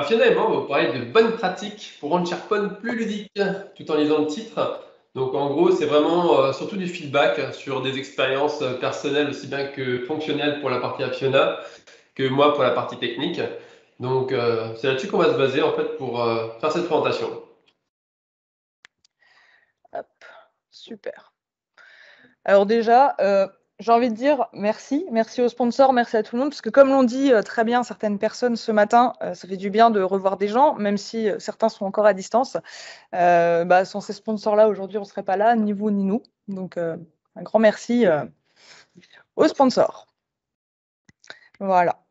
Finalement, on va parler de bonnes pratiques pour rendre SharePoint plus ludique, tout en lisant le titre. Donc, en gros, c'est vraiment surtout du feedback sur des expériences personnelles aussi bien que fonctionnelles pour la partie Appiona que moi pour la partie technique. Donc, c'est là-dessus qu'on va se baser en fait pour faire cette présentation. Hop, super. Alors déjà, j'ai envie de dire merci aux sponsors, merci à tout le monde, parce que comme l'ont dit très bien certaines personnes ce matin, ça fait du bien de revoir des gens, même si certains sont encore à distance. Sans ces sponsors-là, aujourd'hui, on ne serait pas là, ni vous ni nous. Donc, un grand merci aux sponsors. Voilà.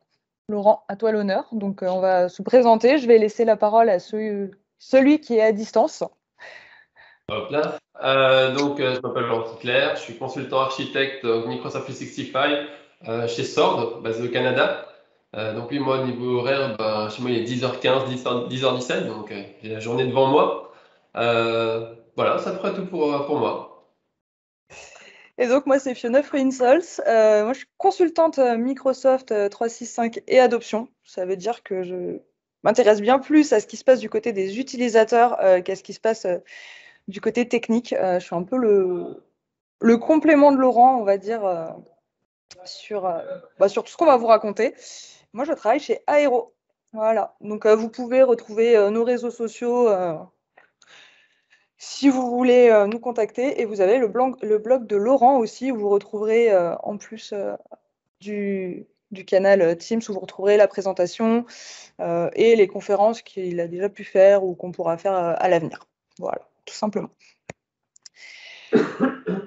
Laurent, à toi l'honneur. Donc, on va se présenter. Je vais laisser la parole à celui qui est à distance. Hop là. Je m'appelle Laurent Claire, je suis consultant architecte Microsoft 365 chez Sword, basé au Canada. Donc oui, moi, au niveau horaire, chez moi, il est 10h15, 10h17, donc j'ai la journée devant moi. Voilà, ça ferait tout pour moi. Et donc, moi, c'est Fiona Freinsols. Moi, je suis consultante Microsoft 365 et adoption. Ça veut dire que je m'intéresse bien plus à ce qui se passe du côté des utilisateurs qu'à ce qui se passe du côté technique. Je suis un peu le complément de Laurent, on va dire, sur tout ce qu'on va vous raconter. Moi, je travaille chez Aero. Voilà. Donc, vous pouvez retrouver nos réseaux sociaux si vous voulez nous contacter. Et vous avez le blog de Laurent aussi, où vous retrouverez en plus du canal Teams, où vous retrouverez la présentation et les conférences qu'il a déjà pu faire ou qu'on pourra faire à l'avenir. Voilà, tout simplement.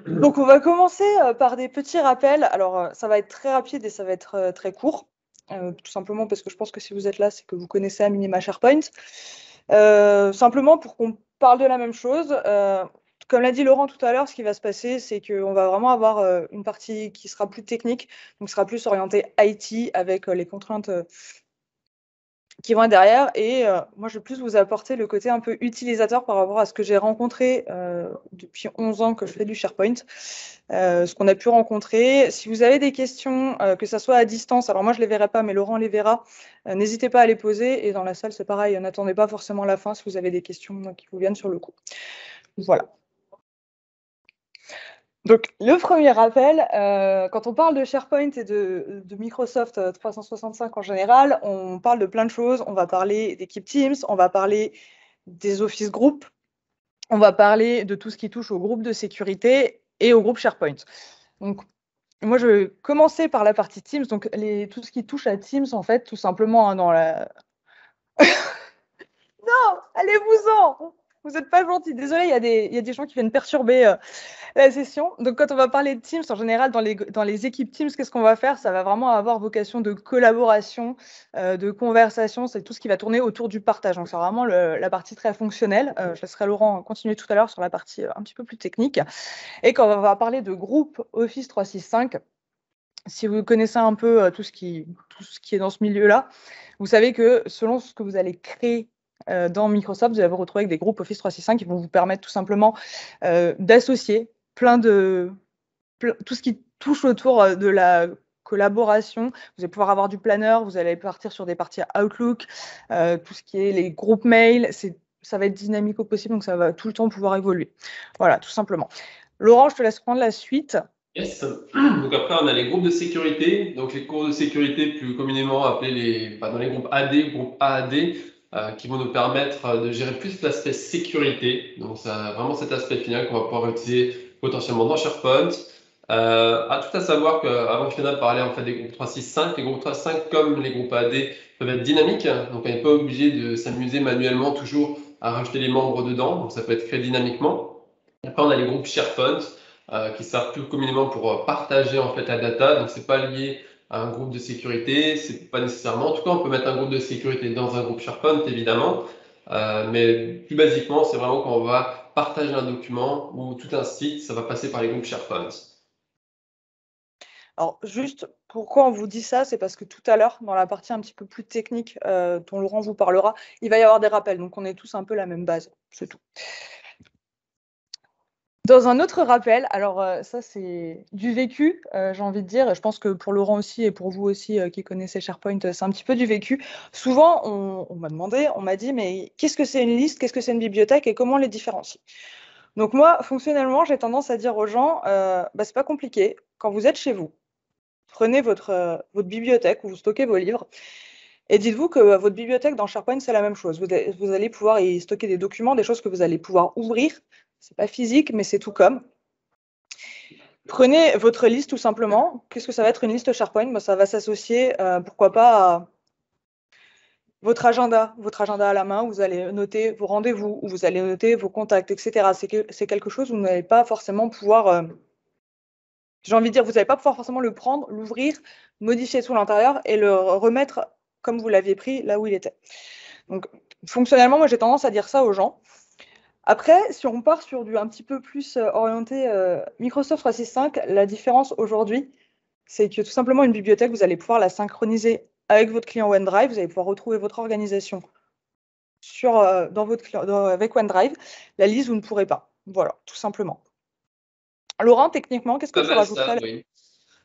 Donc, on va commencer par des petits rappels. Alors, ça va être très rapide et ça va être très court. Tout simplement parce que je pense que si vous êtes là, c'est que vous connaissez à minima SharePoint. Simplement pour qu'on parle de la même chose. Comme l'a dit Laurent tout à l'heure, ce qui va se passer, c'est qu'on va vraiment avoir une partie qui sera plus technique, donc sera plus orientée IT avec les contraintes qui vont être derrière. Et moi, je vais plus vous apporter le côté un peu utilisateur par rapport à ce que j'ai rencontré depuis 11 ans que je fais du SharePoint, ce qu'on a pu rencontrer. Si vous avez des questions, que ça soit à distance, alors moi, je ne les verrai pas, mais Laurent les verra, n'hésitez pas à les poser. Et dans la salle, c'est pareil, n'attendez pas forcément la fin si vous avez des questions qui vous viennent sur le coup. Voilà. Donc, le premier rappel, quand on parle de SharePoint et de Microsoft 365 en général, on parle de plein de choses. On va parler d'équipe Teams, on va parler des Office Group, on va parler de tout ce qui touche au groupe de sécurité et au groupe SharePoint. Donc, moi, je vais commencer par la partie Teams. Donc, tout ce qui touche à Teams, en fait, tout simplement dans la... Non, allez-vous-en! Vous n'êtes pas gentil. Désolée, il y a des gens qui viennent perturber la session. Donc, quand on va parler de Teams, en général, dans les équipes Teams, qu'est-ce qu'on va faire? Ça va vraiment avoir vocation de collaboration, de conversation. C'est tout ce qui va tourner autour du partage. Donc, c'est vraiment la partie très fonctionnelle. Je laisserai Laurent continuer tout à l'heure sur la partie un petit peu plus technique. Et quand on va parler de groupe Office 365, si vous connaissez un peu tout ce qui est dans ce milieu-là, vous savez que selon ce que vous allez créer dans Microsoft, vous allez vous retrouver avec des groupes Office 365 qui vont vous permettre tout simplement d'associer tout ce qui touche autour de la collaboration. Vous allez pouvoir avoir du planner, vous allez partir sur des parties Outlook, tout ce qui est les groupes mail, ça va être dynamique au possible, donc ça va tout le temps pouvoir évoluer. Voilà, tout simplement. Laurent, je te laisse prendre la suite. Yes. Donc après, on a les groupes de sécurité. Donc les groupes de sécurité, plus communément appelés dans les groupes AD, groupes AAD, qui vont nous permettre de gérer plus l'aspect sécurité. Donc ça a vraiment cet aspect final qu'on va pouvoir utiliser potentiellement dans SharePoint. Tout à savoir qu'avant Fiona parlait en fait des groupes 365, les groupes 365 comme les groupes AD peuvent être dynamiques. Donc on n'est pas obligé de s'amuser manuellement toujours à rajouter les membres dedans. Donc ça peut être fait dynamiquement. Après, on a les groupes SharePoint qui servent plus communément pour partager en fait la data. Donc, c'est pas lié à un groupe de sécurité, c'est pas nécessairement. En tout cas, on peut mettre un groupe de sécurité dans un groupe SharePoint, évidemment. Mais plus basiquement, c'est vraiment quand on va partager un document ou tout un site, ça va passer par les groupes SharePoint. Alors, juste pourquoi on vous dit ça, c'est parce que tout à l'heure, dans la partie un petit peu plus technique dont Laurent vous parlera, il va y avoir des rappels. Donc, on est tous un peu la même base, c'est tout. Dans un autre rappel, alors ça c'est du vécu, j'ai envie de dire, et je pense que pour Laurent aussi et pour vous aussi qui connaissez SharePoint, c'est un petit peu du vécu. Souvent, on m'a demandé, on m'a dit, mais qu'est-ce que c'est une liste, qu'est-ce que c'est une bibliothèque et comment les différencier? Donc moi, fonctionnellement, j'ai tendance à dire aux gens, bah, c'est pas compliqué. Quand vous êtes chez vous, prenez votre bibliothèque où vous stockez vos livres et dites-vous que votre bibliothèque dans SharePoint, c'est la même chose. Vous allez pouvoir y stocker des documents, des choses que vous allez pouvoir ouvrir. C'est pas physique, mais c'est tout comme. Prenez votre liste tout simplement. Qu'est-ce que ça va être une liste SharePoint? Ben, ça va s'associer, pourquoi pas, à votre agenda à la main, où vous allez noter vos rendez-vous, où vous allez noter vos contacts, etc. C'est quelque chose où vous n'allez pas forcément pouvoir, j'ai envie de dire, vous n'allez pas pouvoir forcément le prendre, l'ouvrir, modifier tout l'intérieur et le remettre comme vous l'aviez pris là où il était. Donc, fonctionnellement, moi j'ai tendance à dire ça aux gens. Après, si on part sur du un petit peu plus orienté Microsoft 365, la différence aujourd'hui, c'est que tout simplement une bibliothèque, vous allez pouvoir la synchroniser avec votre client OneDrive, vous allez pouvoir retrouver votre organisation avec OneDrive. La liste, vous ne pourrez pas. Voilà, tout simplement. Laurent, techniquement, qu'est-ce que Pas tu mal ça, rajouterais là? oui.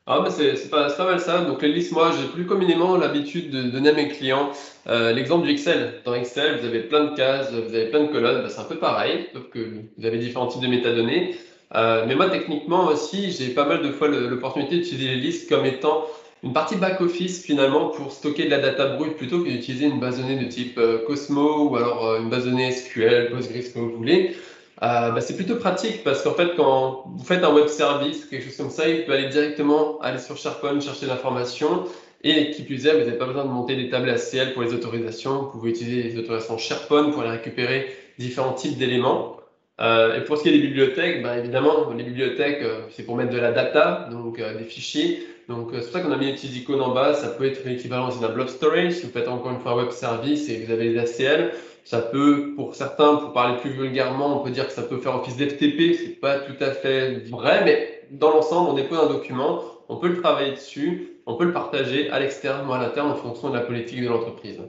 Ah, mais c'est pas mal ça. Donc, les listes, moi, j'ai plus communément l'habitude de donner à mes clients l'exemple du Excel. Dans Excel, vous avez plein de cases, vous avez plein de colonnes. Bah, c'est un peu pareil, sauf que vous avez différents types de métadonnées. Mais moi, techniquement aussi, j'ai pas mal de fois l'opportunité d'utiliser les listes comme étant une partie back-office finalement pour stocker de la data brute plutôt que d'utiliser une base de données de type Cosmo ou alors une base de données SQL, Postgres, comme vous voulez. Bah, c'est plutôt pratique parce qu'en fait, quand vous faites un web service ou quelque chose comme ça, il peut aller directement aller sur SharePoint, chercher l'information. Et qui plus est, vous n'avez pas besoin de monter des tables SQL pour les autorisations. Vous pouvez utiliser les autorisations SharePoint pour aller récupérer différents types d'éléments. Et pour ce qui est des bibliothèques, bah, évidemment, les bibliothèques, c'est pour mettre de la data, donc des fichiers. Donc c'est pour ça qu'on a mis les petits icônes en bas. Ça peut être l'équivalent d'un blob storage. Si vous faites encore une fois un web service et que vous avez les ACL, ça peut, pour certains, pour parler plus vulgairement, on peut dire que ça peut faire office d'FTP. C'est pas tout à fait vrai, mais dans l'ensemble, on dépose un document, on peut le travailler dessus, on peut le partager à l'externe ou à l'interne en fonction de la politique de l'entreprise.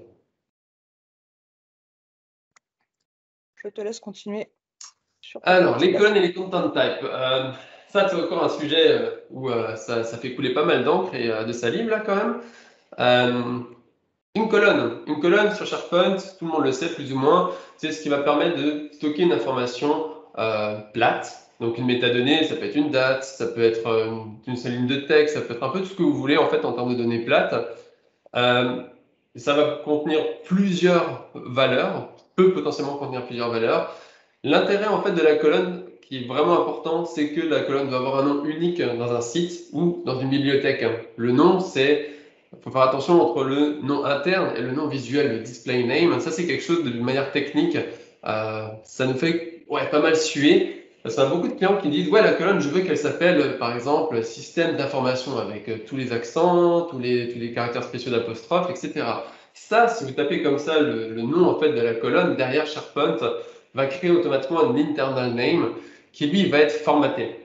Je te laisse continuer sur ta Alors, partie les back. colonnes et les content types. Ça, c'est encore un sujet où ça fait couler pas mal d'encre et de salive là quand même. Une colonne sur SharePoint, tout le monde le sait plus ou moins, c'est ce qui va permettre de stocker une information plate. Donc une métadonnée, ça peut être une date, ça peut être une seule ligne de texte, ça peut être un peu tout ce que vous voulez en fait en termes de données plates. Euh, Ça va contenir plusieurs valeurs, peut potentiellement contenir plusieurs valeurs. L'intérêt en fait de la colonne qui est vraiment important, c'est que la colonne va avoir un nom unique dans un site ou dans une bibliothèque. Le nom, il faut faire attention entre le nom interne et le nom visuel, le display name. Ça, c'est quelque chose de manière technique. Ça nous fait pas mal suer. Parce qu'on a beaucoup de clients qui disent, ouais, la colonne, je veux qu'elle s'appelle, par exemple, système d'information avec tous les accents, tous les caractères spéciaux d'apostrophe, etc. Ça, si vous tapez comme ça le nom en fait de la colonne derrière SharePoint, va créer automatiquement un internal name qui lui va être formaté.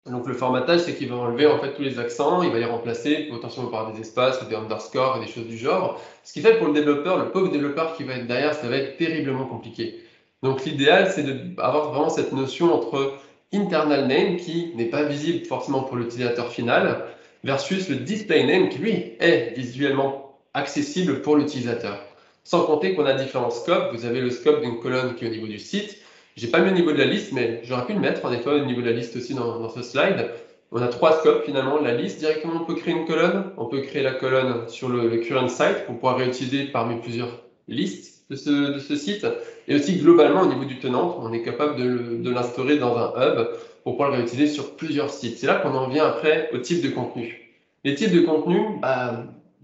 Donc le formatage, c'est qu'il va enlever en fait tous les accents, il va les remplacer potentiellement par des espaces ou des underscores et des choses du genre. Ce qui fait pour le développeur, le pauvre développeur qui va être derrière, ça va être terriblement compliqué. Donc l'idéal, c'est d'avoir vraiment cette notion entre internal name qui n'est pas visible forcément pour l'utilisateur final versus le display name qui lui est visuellement accessible pour l'utilisateur. Sans compter qu'on a différents scopes. Vous avez le scope d'une colonne qui est au niveau du site. J'ai pas mis au niveau de la liste, mais j'aurais pu le mettre en effet au niveau de la liste aussi dans ce slide. On a trois scopes finalement. La liste, directement, on peut créer une colonne. On peut créer la colonne sur le current site pour pouvoir réutiliser parmi plusieurs listes de ce site. Et aussi globalement au niveau du tenant, on est capable de l'instaurer dans un hub pour pouvoir le réutiliser sur plusieurs sites. C'est là qu'on en vient après au type de contenu. Les types de contenu,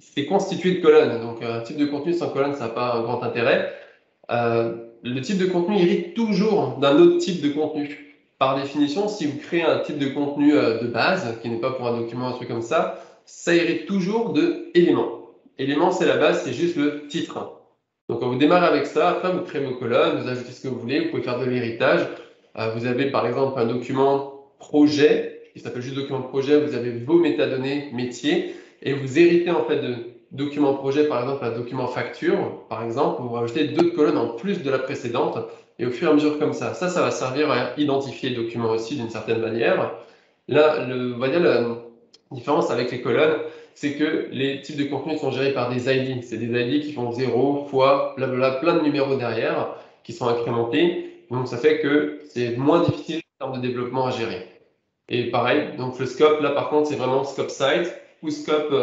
c'est constitué de colonnes. Donc un type de contenu sans colonne, ça n'a pas un grand intérêt. Le type de contenu hérite toujours d'un autre type de contenu. Par définition, si vous créez un type de contenu de base, qui n'est pas pour un document, un truc comme ça hérite toujours de éléments. Éléments, c'est la base, c'est juste le titre. Donc quand vous démarrez avec ça, après vous créez vos colonnes, vous ajoutez ce que vous voulez, vous pouvez faire de l'héritage. Vous avez par exemple un document projet, qui s'appelle juste document projet, vous avez vos métadonnées métiers, et vous héritez en fait document projet, par exemple, à document facture, par exemple, vous rajoutez 2 colonnes en plus de la précédente, et au fur et à mesure comme ça. Ça va servir à identifier le document aussi d'une certaine manière. Là, on va dire la différence avec les colonnes, c'est que les types de contenus sont gérés par des ID. C'est des ID qui font 0, fois, blablabla, plein de numéros derrière, qui sont incrémentés. Donc, ça fait que c'est moins difficile en termes de développement à gérer. Et pareil, donc le scope, là par contre, c'est vraiment scope site ou scope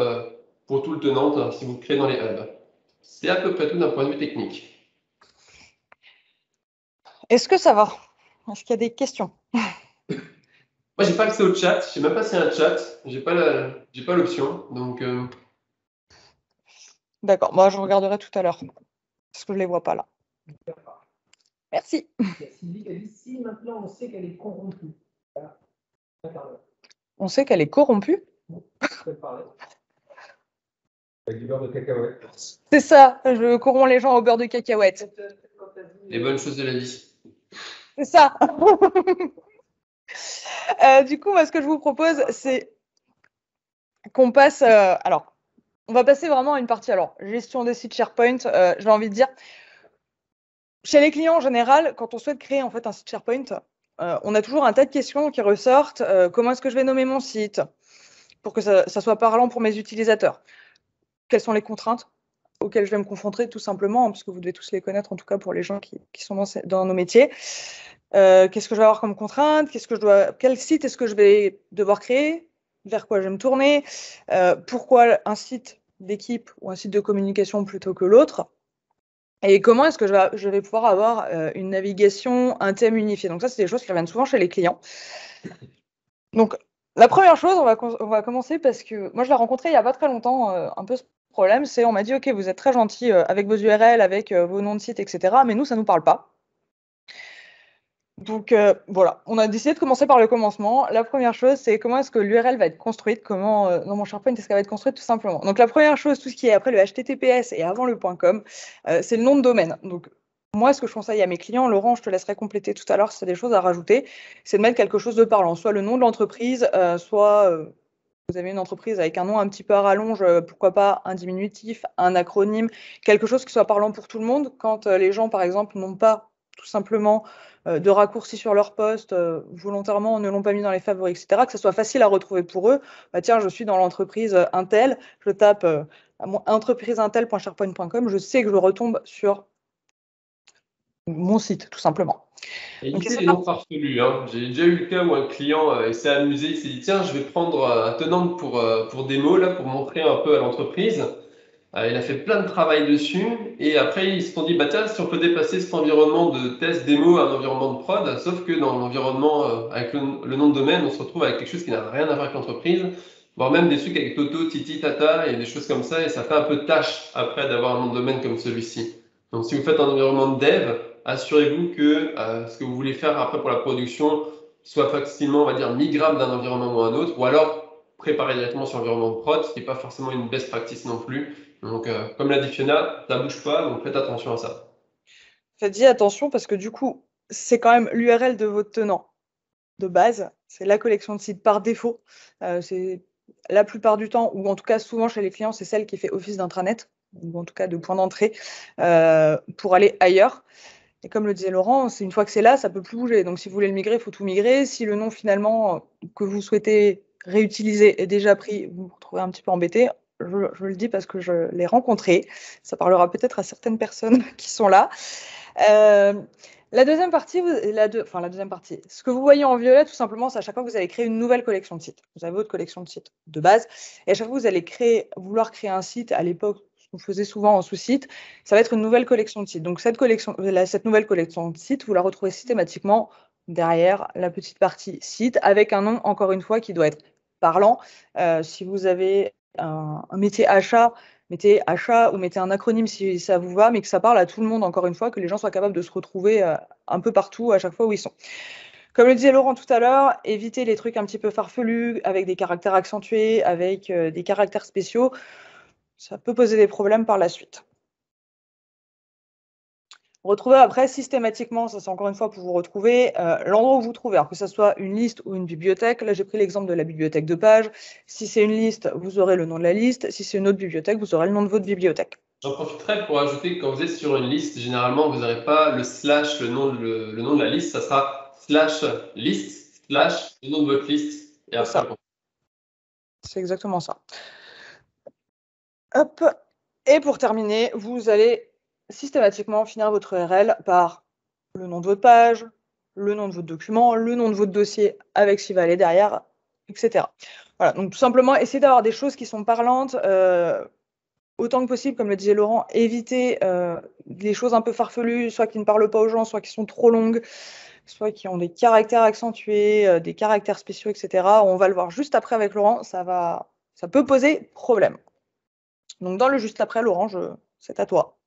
pour tout le tenant si vous le créez dans les hubs. C'est à peu près tout d'un point de vue technique. Est-ce que ça va? Est-ce qu'il y a des questions? Moi, j'ai pas accès au chat. Je sais même pas s'il y a un chat. J'ai pas l'option. Donc, D'accord, moi je regarderai tout à l'heure, parce que je ne les vois pas là. Merci. Il y a Sylvie qui a dit si maintenant on sait qu'elle est corrompue. Voilà. On sait qu'elle est corrompue. Avec du beurre de cacahuète. C'est ça, je corromps les gens au beurre de cacahuète. les bonnes choses de la vie. C'est ça. Du coup, moi, ce que je vous propose, c'est qu'on passe. Alors, on va passer vraiment à une partie. Alors, gestion des sites SharePoint, j'ai envie de dire. Chez les clients en général, quand on souhaite créer en fait un site SharePoint, on a toujours un tas de questions qui ressortent. Comment est-ce que je vais nommer mon site pour que ça soit parlant pour mes utilisateurs? Quelles sont les contraintes auxquelles je vais me confronter tout simplement, parce que vous devez tous les connaître, en tout cas pour les gens qui sont dans nos métiers. Qu'est-ce que je vais avoir comme contrainte? Quel site est-ce que je vais devoir créer? Vers quoi je vais me tourner? Pourquoi un site d'équipe ou un site de communication plutôt que l'autre? Et comment est-ce que je vais pouvoir avoir une navigation, un thème unifié? Donc ça, c'est des choses qui reviennent souvent chez les clients. Donc la première chose, on va commencer parce que moi, je l'ai rencontré il n'y a pas très longtemps, un peu ce problème, c'est on m'a dit, OK, vous êtes très gentil avec vos URL, avec vos noms de sites, etc. Mais nous, ça ne nous parle pas. Donc voilà, on a décidé de commencer par le commencement. La première chose, c'est comment est-ce que l'URL va être construite, comment dans mon SharePoint est-ce qu'elle va être construite tout simplement. Donc la première chose, tout ce qui est après le HTTPS et avant le .com, c'est le nom de domaine. Donc moi, ce que je conseille à mes clients, Laurent, je te laisserai compléter tout à l'heure si tu as des choses à rajouter, c'est de mettre quelque chose de parlant, soit le nom de l'entreprise, soit vous avez une entreprise avec un nom un petit peu à rallonge, pourquoi pas un diminutif, un acronyme, quelque chose qui soit parlant pour tout le monde. Quand les gens, par exemple, n'ont pas tout simplement de raccourcis sur leur poste, volontairement ne l'ont pas mis dans les favoris, etc., que ça soit facile à retrouver pour eux. Bah, tiens, je suis dans l'entreprise Intel, je tape entrepriseintel.sharepoint.com, je sais que je retombe sur mon site, tout simplement. Évitez les noms farfelus. Hein. J'ai déjà eu le cas où un client s'est amusé, il s'est dit tiens, je vais prendre un tenant pour démo, là, pour montrer un peu à l'entreprise. Il a fait plein de travail dessus et après ils se sont dit bah tiens si on peut dépasser cet environnement de test démo à un environnement de prod, sauf que dans l'environnement avec le nom de domaine on se retrouve avec quelque chose qui n'a rien à voir avec l'entreprise, voire même des trucs avec Toto, Titi, Tata et des choses comme ça et ça fait un peu tâche après d'avoir un nom de domaine comme celui-ci. Donc si vous faites un environnement de dev, assurez-vous que ce que vous voulez faire après pour la production soit facilement on va dire migrable d'un environnement ou à un autre ou alors préparer directement sur l'environnement de prod, ce qui n'est pas forcément une best practice non plus. Donc, comme l'a dit Fiona, ça bouge pas, donc faites attention à ça. Faites-y attention parce que du coup, c'est quand même l'URL de votre tenant de base. C'est la collection de sites par défaut. C'est la plupart du temps, ou en tout cas souvent chez les clients, c'est celle qui fait office d'intranet, ou en tout cas de point d'entrée pour aller ailleurs. Et comme le disait Laurent, c'est une fois que c'est là, ça peut plus bouger. Donc si vous voulez le migrer, il faut tout migrer. Si le nom finalement que vous souhaitez réutiliser est déjà pris, vous vous retrouvez un petit peu embêté. Je le dis parce que je l'ai rencontré. Ça parlera peut-être à certaines personnes qui sont là. La deuxième partie, la deuxième partie, ce que vous voyez en violet, tout simplement, c'est à chaque fois que vous allez créer une nouvelle collection de sites. Vous avez votre collection de sites de base, et à chaque fois que vous allez vouloir créer un site, à l'époque, ce qu'on faisait souvent en sous-site, ça va être une nouvelle collection de sites. Donc cette nouvelle collection de sites, vous la retrouvez systématiquement derrière la petite partie site, avec un nom, encore une fois, qui doit être parlant. Si vous avez un métier achat, mettez achat ou mettez un acronyme si ça vous va, mais que ça parle à tout le monde, encore une fois, que les gens soient capables de se retrouver un peu partout à chaque fois où ils sont. Comme le disait Laurent tout à l'heure, évitez les trucs un petit peu farfelus, avec des caractères accentués, avec des caractères spéciaux. Ça peut poser des problèmes par la suite. Retrouver après systématiquement, ça c'est encore une fois pour vous retrouver l'endroit où vous trouvez, alors que ce soit une liste ou une bibliothèque. Là, j'ai pris l'exemple de la bibliothèque de page. Si c'est une liste, vous aurez le nom de la liste. Si c'est une autre bibliothèque, vous aurez le nom de votre bibliothèque. J'en profiterai pour ajouter que quand vous êtes sur une liste, généralement, vous n'aurez pas le slash, le nom de la liste, ça sera slash list, slash le nom de votre liste. Et après, ça. C'est exactement ça. Hop. Et pour terminer, vous allez systématiquement finir votre URL par le nom de votre page, le nom de votre document, le nom de votre dossier avec ce qui va aller derrière, etc. Voilà, donc tout simplement, essayez d'avoir des choses qui sont parlantes, autant que possible, comme le disait Laurent, éviter les choses un peu farfelues, soit qui ne parlent pas aux gens, soit qui sont trop longues, soit qui ont des caractères accentués, des caractères spéciaux, etc. On va le voir juste après avec Laurent, ça peut poser problème. Donc dans le juste après, Laurent, c'est à toi.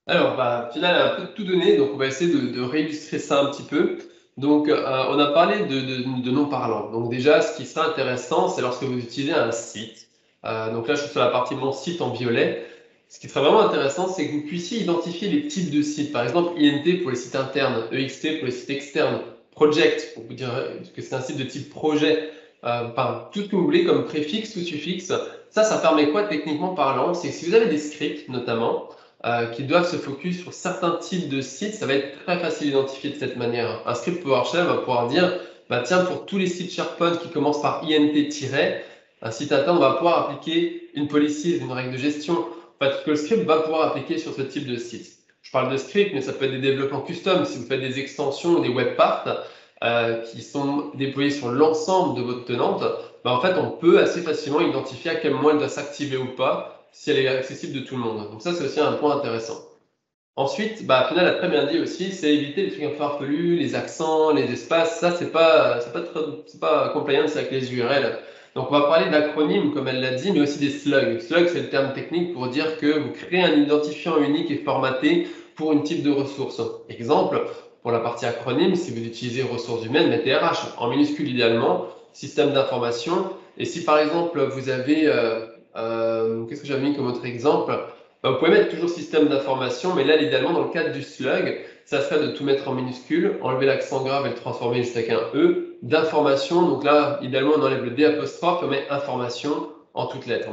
Alors, au final, elle a un peu tout donné, donc on va essayer de réillustrer ça un petit peu. Donc, on a parlé de non parlants. Donc déjà, ce qui sera intéressant, c'est lorsque vous utilisez un site. Donc là, je suis sur la partie mon site en violet. Ce qui serait vraiment intéressant, c'est que vous puissiez identifier les types de sites. Par exemple, INT pour les sites internes, EXT pour les sites externes, Project pour vous dire que c'est un site de type projet, enfin, tout ce que vous voulez comme préfixe ou suffixe. Ça permet quoi techniquement parlant? C'est que si vous avez des scripts, notamment, qui doivent se focus sur certains types de sites, ça va être très facile d'identifier de cette manière. Un script PowerShell va pouvoir dire, tiens, pour tous les sites SharePoint qui commencent par INT- un site interne, on va pouvoir appliquer une policy, une règle de gestion, que le script va pouvoir appliquer sur ce type de site. Je parle de script, mais ça peut être des développements custom. Si vous faites des extensions ou des web parts qui sont déployés sur l'ensemble de votre tenante, en fait, on peut assez facilement identifier à quel moment elle doit s'activer ou pas si elle est accessible de tout le monde. Donc ça, c'est aussi un point intéressant. Ensuite, Final a très bien dit aussi, c'est éviter les trucs un peu farfelus, les accents, les espaces. Ça, c'est pas compliance avec les URL. Donc, on va parler d'acronymes, comme elle l'a dit, mais aussi des slugs. Slug, c'est le terme technique pour dire que vous créez un identifiant unique et formaté pour une type de ressource. Exemple, pour la partie acronyme, si vous utilisez ressources humaines, mettez RH en minuscule idéalement, système d'information. Et si par exemple, vous avez, qu'est-ce que j'avais mis comme autre exemple? Vous pouvez mettre toujours système d'information, mais là, idéalement, dans le cadre du slug, ça serait de tout mettre en minuscule, enlever l'accent grave et le transformer juste avec un E, d'information. Donc là, idéalement, on enlève le D apostrophe, on met information en toutes lettres.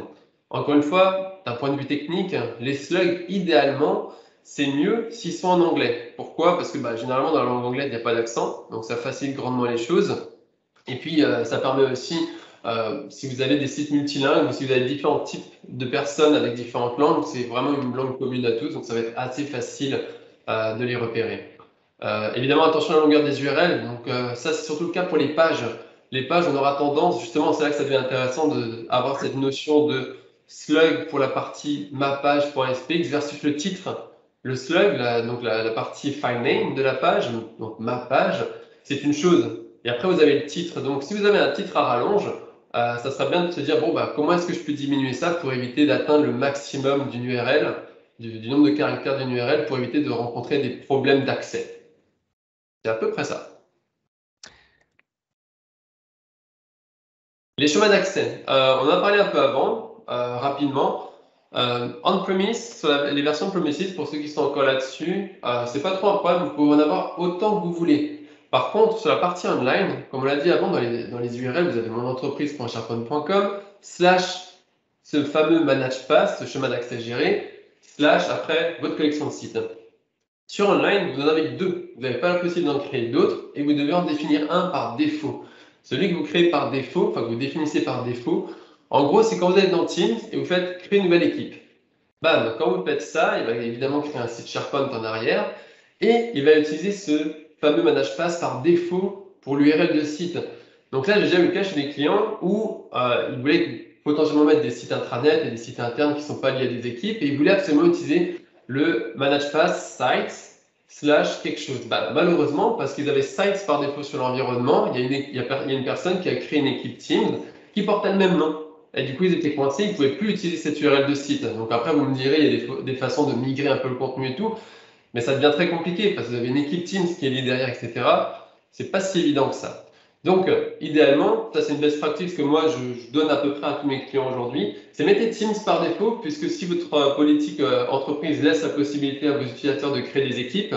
Encore une fois, d'un point de vue technique, les slugs, idéalement, c'est mieux s'ils sont en anglais. Pourquoi? Parce que généralement, dans la langue anglaise, il n'y a pas d'accent, donc ça facilite grandement les choses. Et puis, ça permet aussi, si vous avez des sites multilingues ou si vous avez différents types de personnes avec différentes langues, c'est vraiment une langue commune à tous, donc ça va être assez facile de les repérer. Évidemment, attention à la longueur des URL, donc ça c'est surtout le cas pour les pages. Les pages, on aura tendance, justement, c'est là que ça devient intéressant d'avoir cette notion de slug pour la partie mapage.spx versus le titre. Le slug, donc la partie file name de la page, donc ma page, c'est une chose. Et après, vous avez le titre. Donc, si vous avez un titre à rallonge, ça serait bien de se dire, comment est-ce que je peux diminuer ça pour éviter d'atteindre le maximum d'une URL, du nombre de caractères d'une URL, pour éviter de rencontrer des problèmes d'accès. C'est à peu près ça. Les chemins d'accès. On en a parlé un peu avant, rapidement. On-premise, les versions premises, pour ceux qui sont encore là-dessus, c'est pas trop un problème, vous pouvez en avoir autant que vous voulez. Par contre, sur la partie online, comme on l'a dit avant, dans les URL, vous avez monentreprise.sharepoint.com, / ce fameux manage pass, ce chemin d'accès géré, / après votre collection de sites. Sur online, vous en avez deux. Vous n'avez pas la possibilité d'en créer d'autres et vous devez en définir un par défaut. Celui que vous créez par défaut, que vous définissez par défaut, en gros, c'est quand vous êtes dans Teams et vous faites créer une nouvelle équipe. Bam, quand vous faites ça, il va évidemment créer un site SharePoint en arrière et il va utiliser ce fameux manage pass par défaut pour l'URL de site. Donc là, j'ai déjà eu le cas chez des clients où ils voulaient potentiellement mettre des sites intranet et des sites internes qui ne sont pas liés à des équipes et ils voulaient absolument utiliser le manage pass sites / quelque chose. Malheureusement, parce qu'ils avaient sites par défaut sur l'environnement, il y a une personne qui a créé une équipe Teams qui portait le même nom. Et du coup, ils étaient coincés, ils ne pouvaient plus utiliser cette URL de site. Donc après, vous me direz, il y a des façons de migrer un peu le contenu et tout, mais ça devient très compliqué parce que vous avez une équipe Teams qui est liée derrière, etc. C'est pas si évident que ça. Donc, idéalement, ça c'est une best practice que moi je donne à peu près à tous mes clients aujourd'hui, c'est mettez Teams par défaut, puisque si votre politique entreprise laisse la possibilité à vos utilisateurs de créer des équipes,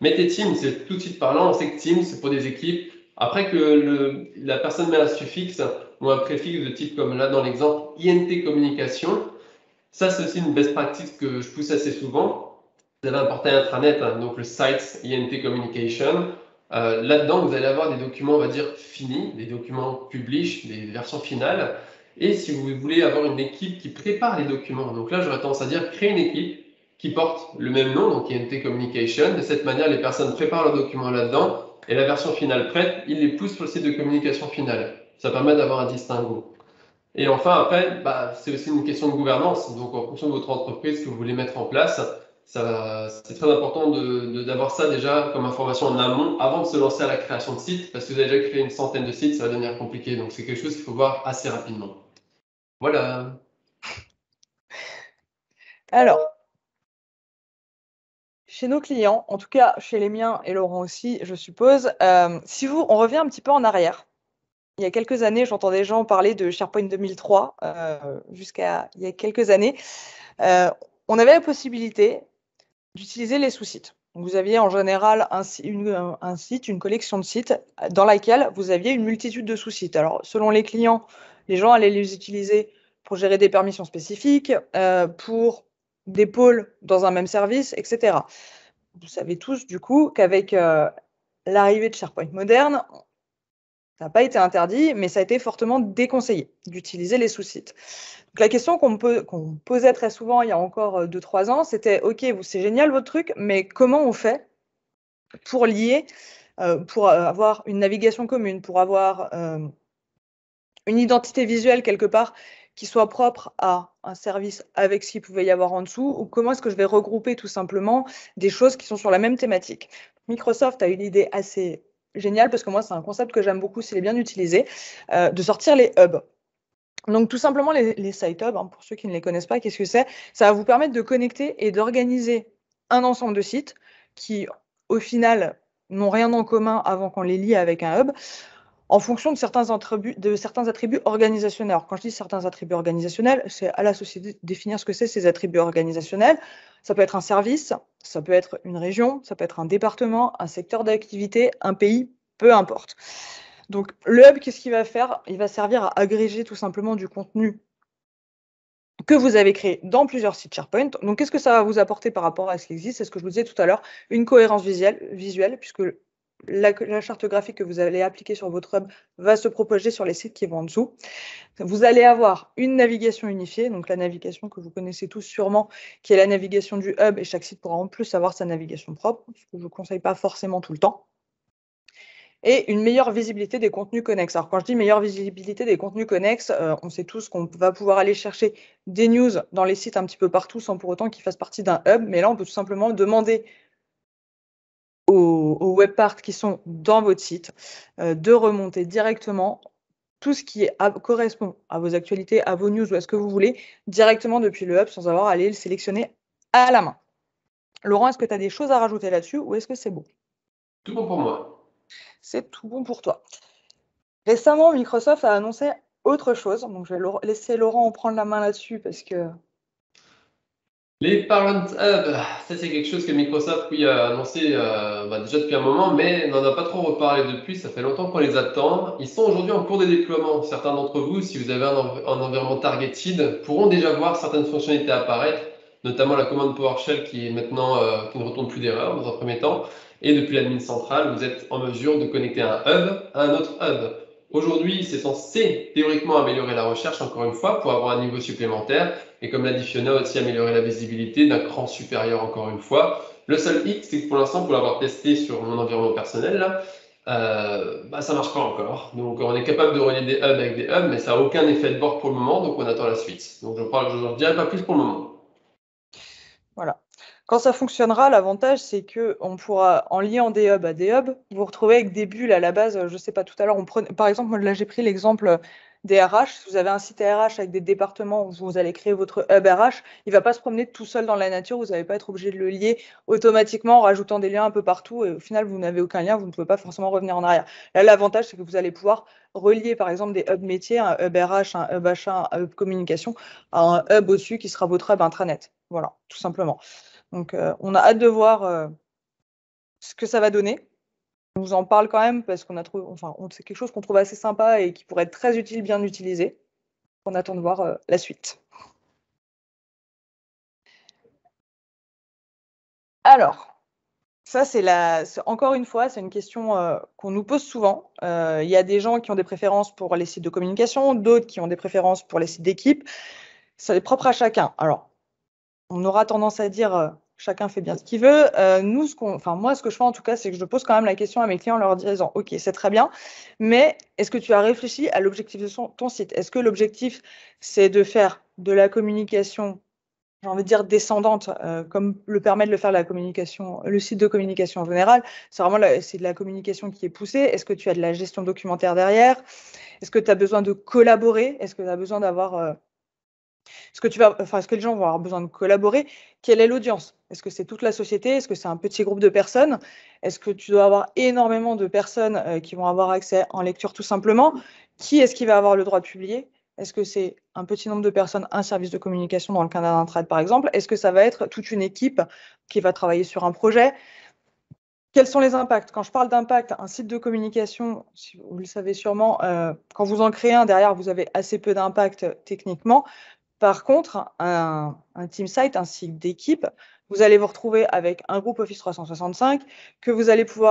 mettez Teams, c'est tout de suite parlant, on sait que Teams c'est pour des équipes. Après que la personne met un suffixe ou un préfixe de type comme là dans l'exemple INT communication, ça c'est aussi une best practice que je pousse assez souvent. Vous avez un portail intranet, hein, donc le site INT communication. Là-dedans, vous allez avoir des documents, on va dire, finis, des documents publish, des versions finales. Et si vous voulez avoir une équipe qui prépare les documents, donc là, j'aurais tendance à dire créer une équipe qui porte le même nom, donc INT Communication. De cette manière, les personnes préparent leurs documents là-dedans et la version finale prête, ils les poussent sur le site de communication finale. Ça permet d'avoir un distinguo. Et enfin, après, c'est aussi une question de gouvernance. Donc, en fonction de votre entreprise que vous voulez mettre en place, c'est très important d'avoir ça déjà comme information en amont avant de se lancer à la création de sites, parce que vous avez déjà créé une centaine de sites, ça va devenir compliqué. Donc, c'est quelque chose qu'il faut voir assez rapidement. Voilà. Alors, chez nos clients, en tout cas chez les miens et Laurent aussi, je suppose, on revient un petit peu en arrière. Il y a quelques années, j'entends des gens parler de SharePoint 2003 jusqu'à il y a quelques années. On avait la possibilité d'utiliser les sous-sites. Donc, vous aviez en général un site, une collection de sites dans laquelle vous aviez une multitude de sous-sites. Alors, selon les clients, les gens allaient les utiliser pour gérer des permissions spécifiques, pour des pôles dans un même service, etc. Vous savez tous, du coup, qu'avec l'arrivée de SharePoint moderne, ça n'a pas été interdit, mais ça a été fortement déconseillé d'utiliser les sous-sites. Donc, la question qu'on posait très souvent il y a encore 2-3 ans, c'était « Ok, c'est génial votre truc, mais comment on fait pour lier, pour avoir une navigation commune, pour avoir une identité visuelle quelque part qui soit propre à un service avec ce qu'il pouvait y avoir en dessous, ou comment est-ce que je vais regrouper tout simplement des choses qui sont sur la même thématique ?» Microsoft a eu l'idée assez géniale, parce que moi, c'est un concept que j'aime beaucoup s'il est bien utilisé, de sortir les hubs. Donc, tout simplement, les site hubs, hein, pour ceux qui ne les connaissent pas, qu'est-ce que c'est? Ça va vous permettre de connecter et d'organiser un ensemble de sites qui, au final, n'ont rien en commun avant qu'on les lie avec un hub, en fonction de certains attributs organisationnels. Alors, quand je dis certains attributs organisationnels, c'est à la société de définir ce que c'est ces attributs organisationnels. Ça peut être un service, ça peut être une région, ça peut être un département, un secteur d'activité, un pays, peu importe. Donc, le hub, qu'est-ce qu'il va faire? Il va servir à agréger tout simplement du contenu que vous avez créé dans plusieurs sites SharePoint. Donc, qu'est-ce que ça va vous apporter par rapport à ce qui existe? C'est ce que je vous disais tout à l'heure, une cohérence visuelle, puisque la charte graphique que vous allez appliquer sur votre hub va se propager sur les sites qui vont en dessous. Vous allez avoir une navigation unifiée, donc la navigation que vous connaissez tous sûrement, qui est la navigation du hub, et chaque site pourra en plus avoir sa navigation propre, ce que je ne vous conseille pas forcément tout le temps. Et une meilleure visibilité des contenus connexes. Alors, quand je dis meilleure visibilité des contenus connexes, on sait tous qu'on va pouvoir aller chercher des news dans les sites un petit peu partout sans pour autant qu'ils fassent partie d'un hub. Mais là, on peut tout simplement demander aux web parts qui sont dans votre site de remonter directement tout ce qui correspond à vos actualités, à vos news ou à ce que vous voulez, directement depuis le hub sans avoir à aller le sélectionner à la main. Laurent, est-ce que tu as des choses à rajouter là-dessus ou est-ce que c'est bon? Tout bon pour moi. C'est tout bon pour toi. Récemment, Microsoft a annoncé autre chose, donc je vais laisser Laurent en prendre la main là-dessus parce que... Les Parent Hub, ça c'est quelque chose que Microsoft oui, a annoncé déjà depuis un moment, mais n'en a pas trop reparlé depuis, ça fait longtemps qu'on les attend. Ils sont aujourd'hui en cours de déploiement. Certains d'entre vous, si vous avez un environnement targeted, pourront déjà voir certaines fonctionnalités apparaître, notamment la commande PowerShell qui est maintenant qui ne retourne plus d'erreur dans un premier temps. Et depuis l'admin central, vous êtes en mesure de connecter un hub à un autre hub. Aujourd'hui, c'est censé théoriquement améliorer la recherche, encore une fois, pour avoir un niveau supplémentaire. Et comme l'a dit Fiona, aussi améliorer la visibilité d'un cran supérieur, encore une fois. Le seul hic, c'est que pour l'instant, pour l'avoir testé sur mon environnement personnel, là, ça marche pas encore. Donc, on est capable de relier des hubs avec des hubs, mais ça n'a aucun effet de bord pour le moment, donc on attend la suite. Donc, je ne dirai pas plus pour le moment. Voilà. Quand ça fonctionnera, l'avantage, c'est qu'on pourra, en liant des hubs à des hubs, vous retrouver avec des bulles à la base. Je ne sais pas, tout à l'heure, par exemple, moi, là, j'ai pris l'exemple des RH. Si vous avez un site RH avec des départements où vous allez créer votre hub RH, il ne va pas se promener tout seul dans la nature. Vous n'allez pas être obligé de le lier automatiquement en rajoutant des liens un peu partout. Et au final, vous n'avez aucun lien, vous ne pouvez pas forcément revenir en arrière. Là, l'avantage, c'est que vous allez pouvoir relier, par exemple, des hubs métiers, un hub RH, un hub achat, un hub communication, à un hub au-dessus qui sera votre hub intranet. Voilà, tout simplement. Donc, on a hâte de voir ce que ça va donner. On vous en parle quand même parce qu'on a trouvé, enfin, c'est quelque chose qu'on trouve assez sympa et qui pourrait être très utile, bien utilisé. On attend de voir la suite. Alors, ça, encore une fois, c'est une question qu'on nous pose souvent. Il y a des gens qui ont des préférences pour les sites de communication, d'autres qui ont des préférences pour les sites d'équipe. C'est propre à chacun. Alors, on aura tendance à dire chacun fait bien ce qu'il veut. Moi, ce que je fais en tout cas, c'est que je pose quand même la question à mes clients en leur disant, OK, c'est très bien, mais est-ce que tu as réfléchi à l'objectif de ton site? Est-ce que l'objectif, c'est de faire de la communication, j'ai envie de dire descendante, comme le permet de le faire la communication, le site de communication en général? C'est vraiment c'est de la communication qui est poussée. Est-ce que tu as de la gestion documentaire derrière? Est-ce que tu as besoin de collaborer? Est-ce que tu as besoin d'avoir est-ce que les gens vont avoir besoin de collaborer? Quelle est l'audience? Est-ce que c'est toute la société? Est-ce que c'est un petit groupe de personnes? Est-ce que tu dois avoir énormément de personnes qui vont avoir accès en lecture tout simplement? Qui est-ce qui va avoir le droit de publier? Est-ce que c'est un petit nombre de personnes, un service de communication dans le cadre d'un trade par exemple? Est-ce que ça va être toute une équipe qui va travailler sur un projet? Quels sont les impacts? Quand je parle d'impact, un site de communication, vous le savez sûrement, quand vous en créez un, derrière, vous avez assez peu d'impact techniquement. Par contre, un team site, un site d'équipe, vous allez vous retrouver avec un groupe Office 365, que vous allez vous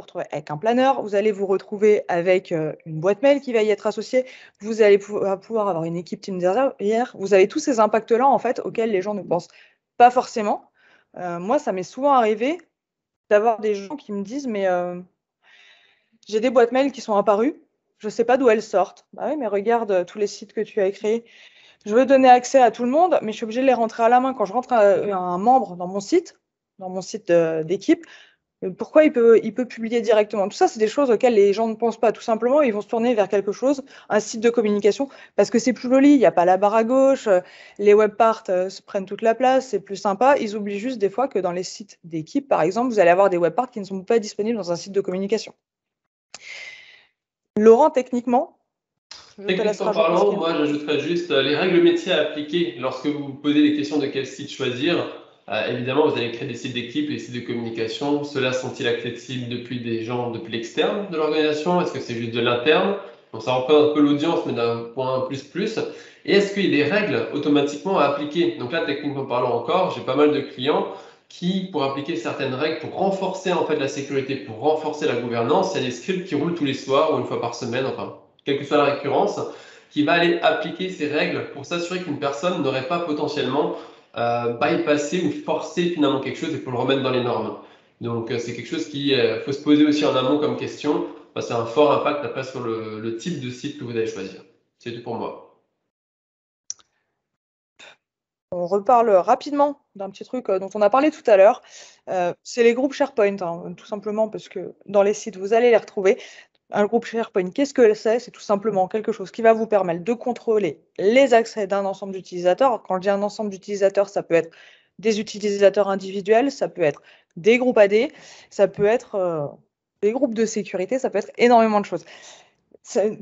retrouver avec un planeur, vous allez vous retrouver avec une boîte mail qui va y être associée, vous allez pouvoir avoir une équipe team derrière. Vous avez tous ces impacts-là, en fait, auxquels les gens ne pensent pas forcément. Moi, ça m'est souvent arrivé d'avoir des gens qui me disent, mais j'ai des boîtes mail qui sont apparues, je ne sais pas d'où elles sortent. Bah oui, mais regarde tous les sites que tu as créés. Je veux donner accès à tout le monde, mais je suis obligée de les rentrer à la main. Quand je rentre un membre dans mon site d'équipe, pourquoi il peut publier directement? Tout ça, c'est des choses auxquelles les gens ne pensent pas. Tout simplement, ils vont se tourner vers quelque chose, un site de communication, parce que c'est plus joli, il n'y a pas la barre à gauche, les webparts se prennent toute la place, c'est plus sympa. Ils oublient juste des fois que dans les sites d'équipe, par exemple, vous allez avoir des webparts qui ne sont pas disponibles dans un site de communication. Laurent, techniquement, Techniquement parlant, moi j'ajouterais juste les règles métiers à appliquer lorsque vous vous posez les questions de quel site choisir. Évidemment, vous allez créer des sites d'équipe et des sites de communication. Ceux-là sont-ils accessibles depuis depuis l'externe de l'organisation? Est-ce que c'est juste de l'interne? Donc ça représente un peu l'audience, mais d'un point plus. Et est-ce qu'il y a des règles automatiquement à appliquer? Donc là, techniquement parlant encore, j'ai pas mal de clients qui, pour appliquer certaines règles, pour renforcer en fait la sécurité, pour renforcer la gouvernance, il y a des scripts qui roulent tous les soirs ou une fois par semaine, enfin quelle que soit la récurrence, qui va aller appliquer ces règles pour s'assurer qu'une personne n'aurait pas potentiellement bypassé ou forcé finalement quelque chose et pour le remettre dans les normes. Donc c'est quelque chose qu'il faut se poser aussi en amont comme question, parce que c'est un fort impact après sur le type de site que vous allez choisir. C'est tout pour moi. On reparle rapidement d'un petit truc dont on a parlé tout à l'heure. C'est les groupes SharePoint, hein, tout simplement parce que dans les sites, vous allez les retrouver. Un groupe SharePoint, qu'est-ce que c'est? C'est tout simplement quelque chose qui va vous permettre de contrôler les accès d'un ensemble d'utilisateurs. Quand je dis un ensemble d'utilisateurs, ça peut être des utilisateurs individuels, ça peut être des groupes AD, ça peut être des groupes de sécurité, ça peut être énormément de choses.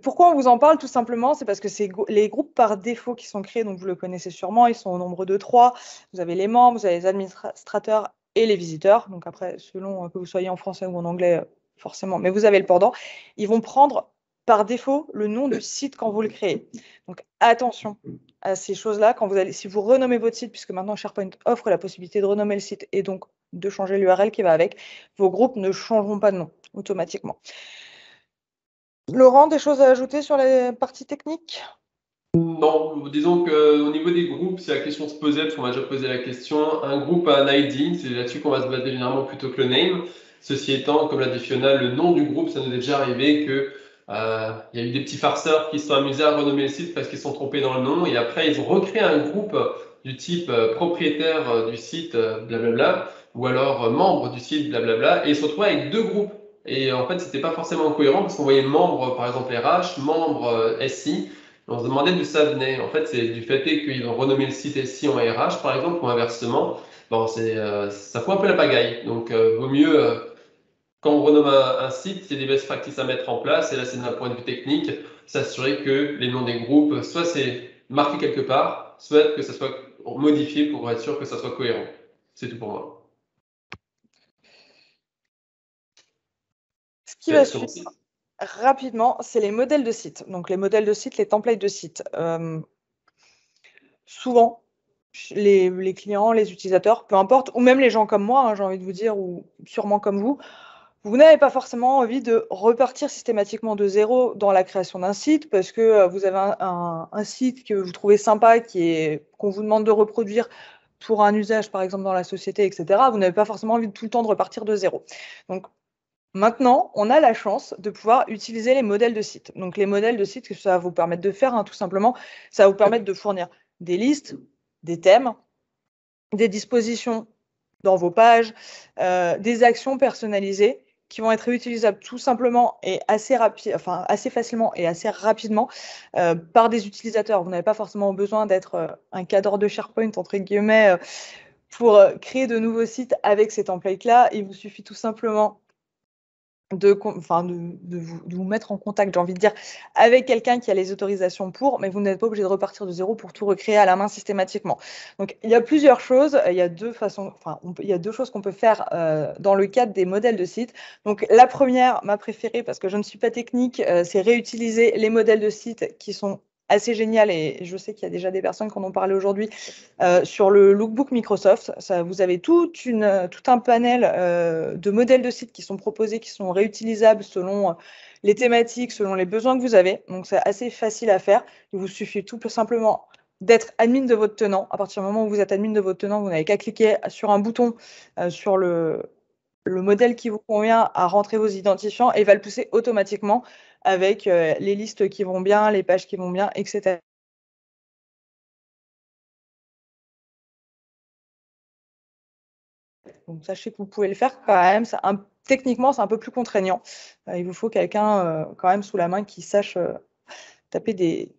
Pourquoi on vous en parle? Tout simplement, c'est parce que c'est les groupes par défaut qui sont créés, donc vous le connaissez sûrement, ils sont au nombre de 3. Vous avez les membres, vous avez les administrateurs et les visiteurs. Donc après, selon que vous soyez en français ou en anglais, forcément, mais vous avez le pendant. Ils vont prendre par défaut le nom du site quand vous le créez. Donc attention à ces choses-là. Si vous renommez votre site, puisque maintenant SharePoint offre la possibilité de renommer le site et donc de changer l'URL qui va avec, vos groupes ne changeront pas de nom automatiquement. Laurent, des choses à ajouter sur la partie technique? Non, disons qu'au niveau des groupes, si la question se posait, parce qu'on m'a déjà posé la question, un groupe a un ID, c'est là-dessus qu'on va se baser généralement plutôt que le name. Ceci étant, comme l'a dit Fiona, le nom du groupe, ça nous est déjà arrivé que il y a eu des petits farceurs qui se sont amusés à renommer le site parce qu'ils se sont trompés dans le nom, et après ils ont recréé un groupe du type propriétaire du site, blablabla, ou alors membre du site, blablabla, et ils se retrouvent avec deux groupes. Et en fait, c'était pas forcément cohérent parce qu'on voyait membre, par exemple RH, membre SI. On se demandait d'où ça venait. En fait, c'est du fait qu'ils ont renommé le site SI en RH, par exemple, ou inversement. Bon, ça fout un peu la pagaille. Donc, vaut mieux, quand on renomme un site, il y a des best practices à mettre en place. Et là, c'est d'un point de vue technique, s'assurer que les noms des groupes, soit c'est marqué quelque part, soit que ça soit modifié pour être sûr que ça soit cohérent. C'est tout pour moi. Ce qui va suivre rapidement, c'est les modèles de site. Donc, les modèles de site, les templates de site. Souvent, les clients, les utilisateurs, peu importe, ou même les gens comme moi, hein, j'ai envie de vous dire, ou sûrement comme vous n'avez pas forcément envie de repartir systématiquement de zéro dans la création d'un site parce que vous avez un site que vous trouvez sympa, qu'on vous demande de reproduire pour un usage, par exemple, dans la société, etc. Vous n'avez pas forcément envie de tout le temps de repartir de zéro. Donc, maintenant, on a la chance de pouvoir utiliser les modèles de site. Donc, les modèles de site, que ça va vous permettre de faire, hein, tout simplement, ça va vous permettre de fournir des listes, des thèmes, des dispositions dans vos pages, des actions personnalisées qui vont être réutilisables tout simplement et assez facilement et assez rapidement par des utilisateurs. Vous n'avez pas forcément besoin d'être un cadre de SharePoint, entre guillemets, pour créer de nouveaux sites avec ces templates-là. Il vous suffit tout simplement de vous mettre en contact, j'ai envie de dire, avec quelqu'un qui a les autorisations pour, mais vous n'êtes pas obligé de repartir de zéro pour tout recréer à la main systématiquement. Donc, il y a plusieurs choses. Il y a deux choses qu'on peut faire dans le cadre des modèles de site. Donc, la première, ma préférée, parce que je ne suis pas technique, c'est réutiliser les modèles de site qui sont assez génial et je sais qu'il y a déjà des personnes qui en ont parlé aujourd'hui sur le lookbook Microsoft. Vous avez tout un panel de modèles de sites qui sont proposés, qui sont réutilisables selon les thématiques, selon les besoins que vous avez. Donc, c'est assez facile à faire. Il vous suffit tout simplement d'être admin de votre tenant. À partir du moment où vous êtes admin de votre tenant, vous n'avez qu'à cliquer sur un bouton sur le modèle qui vous convient à rentrer vos identifiants et il va le pousser automatiquement avec les listes qui vont bien, les pages qui vont bien, etc. Donc, sachez que vous pouvez le faire quand même. Techniquement, c'est un peu plus contraignant. Il vous faut quelqu'un quand même sous la main qui sache taper des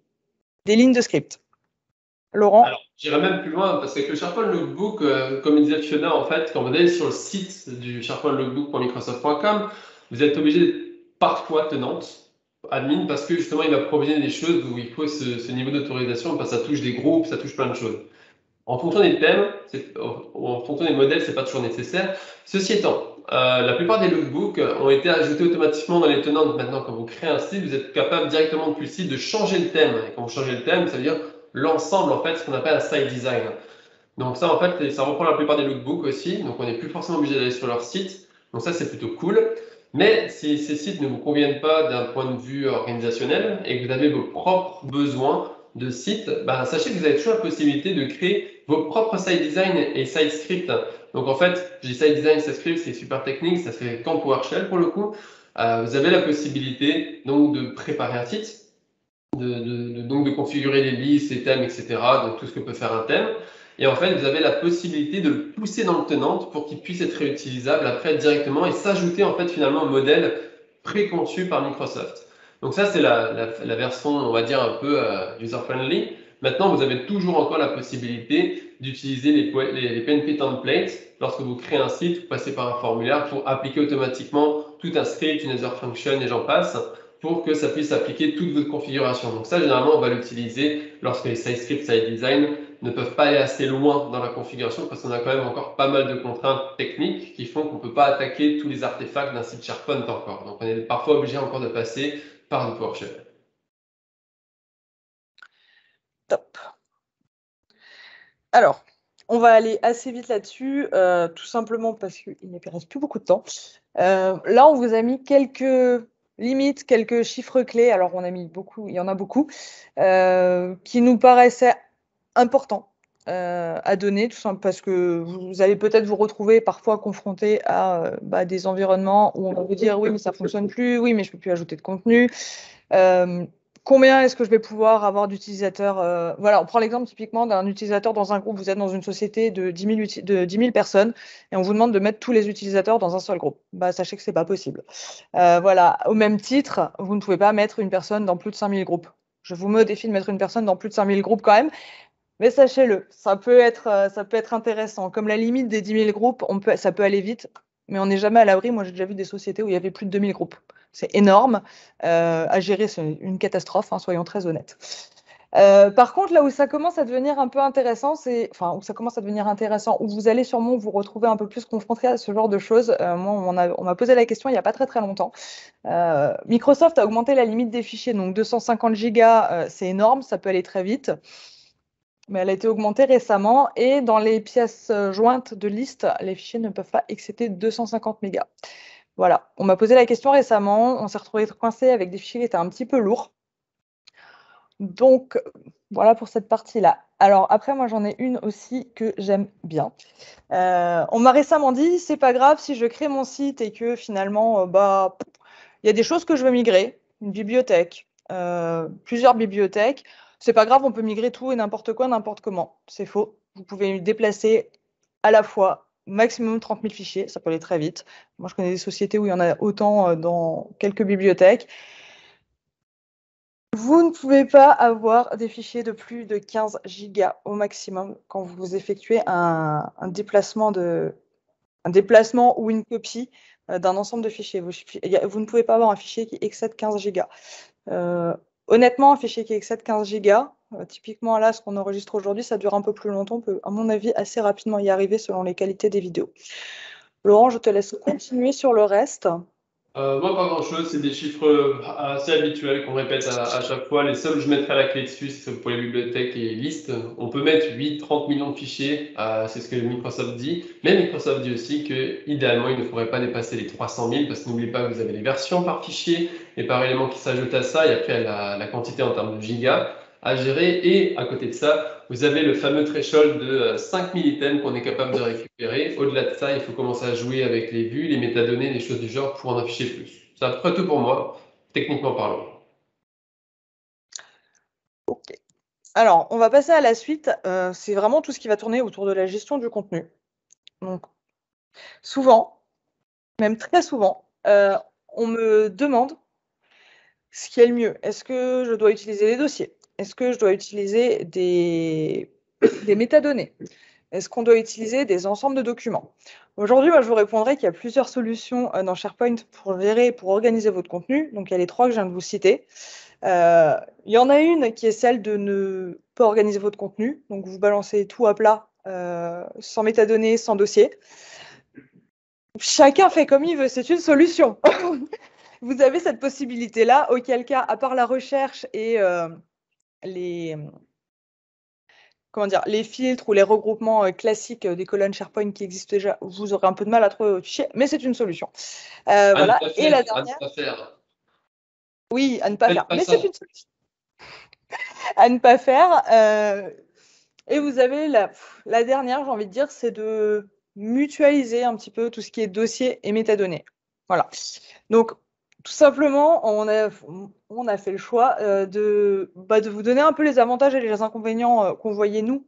lignes de script. Laurent? Alors, j'irai même plus loin parce que le SharePoint Lookbook, comme disait Fiona, en fait, quand vous allez sur le site du SharePoint-Lookbook.microsoft.com, vous êtes obligé parfois tenante, admin, parce que justement, il va provisionner des choses où il faut ce niveau d'autorisation parce que ça touche des groupes, ça touche plein de choses. En fonction des thèmes, en fonction des modèles, c'est pas toujours nécessaire. Ceci étant, la plupart des lookbooks ont été ajoutés automatiquement dans les tenantes. Maintenant, quand vous créez un site, vous êtes capable directement depuis le site de changer le thème. Et quand vous changez le thème, ça veut dire l'ensemble, en fait, ce qu'on appelle un site design. Donc ça, en fait, ça reprend la plupart des lookbooks aussi. Donc on n'est plus forcément obligé d'aller sur leur site. Donc ça, c'est plutôt cool. Mais si ces sites ne vous conviennent pas d'un point de vue organisationnel et que vous avez vos propres besoins de site, sachez que vous avez toujours la possibilité de créer vos propres site design et site script. Donc en fait, je dis site design, site script, c'est super technique, ça se fait qu'en PowerShell pour le coup. Vous avez la possibilité donc de préparer un site, donc de configurer les listes, les thèmes, etc. Donc tout ce que peut faire un thème. Et en fait, vous avez la possibilité de le pousser dans le tenant pour qu'il puisse être réutilisable après directement et s'ajouter en fait finalement au modèle préconçu par Microsoft. Donc ça, c'est la version, on va dire, un peu user-friendly. Maintenant, vous avez toujours encore la possibilité d'utiliser les PNP templates. Lorsque vous créez un site, vous passez par un formulaire pour appliquer automatiquement tout un script, une other function et j'en passe, pour que ça puisse appliquer toute votre configuration. Donc ça, généralement, on va l'utiliser lorsque les site scripts, site design ne peuvent pas aller assez loin dans la configuration parce qu'on a quand même encore pas mal de contraintes techniques qui font qu'on ne peut pas attaquer tous les artefacts d'un site SharePoint encore. Donc on est parfois obligé encore de passer par du PowerShell. Top. Alors, on va aller assez vite là-dessus, tout simplement parce qu'il ne reste plus beaucoup de temps. Là, on vous a mis quelques limites, quelques chiffres clés. Alors, on a mis beaucoup, il y en a beaucoup, qui nous paraissaient importants à donner, tout simplement parce que vous allez peut-être vous retrouver parfois confronté à des environnements où on va vous dire oui, mais ça ne fonctionne plus, oui, mais je ne peux plus ajouter de contenu. combien est-ce que je vais pouvoir avoir d'utilisateurs. Voilà, on prend l'exemple typiquement d'un utilisateur dans un groupe. Vous êtes dans une société de 10 000 personnes et on vous demande de mettre tous les utilisateurs dans un seul groupe. Bah, sachez que ce n'est pas possible. Voilà, au même titre, vous ne pouvez pas mettre une personne dans plus de 5 000 groupes. Je vous mets au défi de mettre une personne dans plus de 5 000 groupes quand même. Mais sachez-le, ça peut être intéressant. Comme la limite des 10 000 groupes, ça peut aller vite, mais on n'est jamais à l'abri. Moi, j'ai déjà vu des sociétés où il y avait plus de 2 000 groupes. C'est énorme. À gérer, c'est une catastrophe, hein, soyons très honnêtes. Par contre, là où ça commence à devenir un peu intéressant, où vous allez sûrement vous retrouver un peu plus confronté à ce genre de choses. Moi, on m'a posé la question il n'y a pas très très longtemps. Microsoft a augmenté la limite des fichiers, donc 250 gigas, c'est énorme, ça peut aller très vite. Mais elle a été augmentée récemment et dans les pièces jointes de liste, les fichiers ne peuvent pas excéder 250 mégas. Voilà, on m'a posé la question récemment, on s'est retrouvé coincé avec des fichiers qui étaient un petit peu lourds. Donc, voilà pour cette partie-là. Alors après, moi, j'en ai une aussi que j'aime bien. On m'a récemment dit, c'est pas grave si je crée mon site et que finalement, il y a des choses que je veux migrer, une bibliothèque, plusieurs bibliothèques. C'est pas grave, on peut migrer tout et n'importe quoi, n'importe comment. C'est faux. Vous pouvez déplacer à la fois maximum 30 000 fichiers, ça peut aller très vite. Moi, je connais des sociétés où il y en a autant dans quelques bibliothèques. Vous ne pouvez pas avoir des fichiers de plus de 15 gigas au maximum quand vous effectuez un déplacement ou une copie d'un ensemble de fichiers. Vous ne pouvez pas avoir un fichier qui excède 15 gigas. Honnêtement, un fichier qui excède 15 gigas, typiquement là, ce qu'on enregistre aujourd'hui, ça dure un peu plus longtemps. On peut, à mon avis, assez rapidement y arriver selon les qualités des vidéos. Laurent, je te laisse continuer sur le reste. Moi, pas grand-chose, c'est des chiffres assez habituels qu'on répète à chaque fois. Les seuls où je mettrai la clé dessus, c'est pour les bibliothèques et les listes. On peut mettre 8-30 millions de fichiers, c'est ce que Microsoft dit. Mais Microsoft dit aussi que idéalement, il ne faudrait pas dépasser les 300 000 parce que n'oubliez pas que vous avez les versions par fichier et par élément qui s'ajoute à ça. Et après, la quantité en termes de gigas à gérer. Et à côté de ça, vous avez le fameux threshold de 5000 items qu'on est capable de récupérer. Au-delà de ça, il faut commencer à jouer avec les vues, les métadonnées, les choses du genre pour en afficher plus. C'est à peu près tout pour moi, techniquement parlant. Ok. Alors, on va passer à la suite. C'est vraiment tout ce qui va tourner autour de la gestion du contenu. Donc, souvent, même très souvent, on me demande ce qui est le mieux. Est-ce que je dois utiliser les dossiers? Est-ce que je dois utiliser des métadonnées? Est-ce qu'on doit utiliser des ensembles de documents? Aujourd'hui, moi, je vous répondrai qu'il y a plusieurs solutions dans SharePoint pour gérer, pour organiser votre contenu. Donc, il y a les trois que je viens de vous citer. Il y en a une qui est celle de ne pas organiser votre contenu. Donc, vous balancez tout à plat, sans métadonnées, sans dossier. Chacun fait comme il veut, c'est une solution. Vous avez cette possibilité-là, auquel cas, à part la recherche et les filtres ou les regroupements classiques des colonnes SharePoint qui existent déjà, vous aurez un peu de mal à trouver votre fichier, mais c'est une solution. Voilà. Et la dernière. À ne pas faire. Oui, à ne pas faire. Mais c'est une solution. À ne pas faire. Et vous avez la dernière, j'ai envie de dire, c'est de mutualiser un petit peu tout ce qui est dossier et métadonnées. Voilà. Donc, tout simplement, on a fait le choix de vous donner un peu les avantages et les inconvénients qu'on voyait, nous,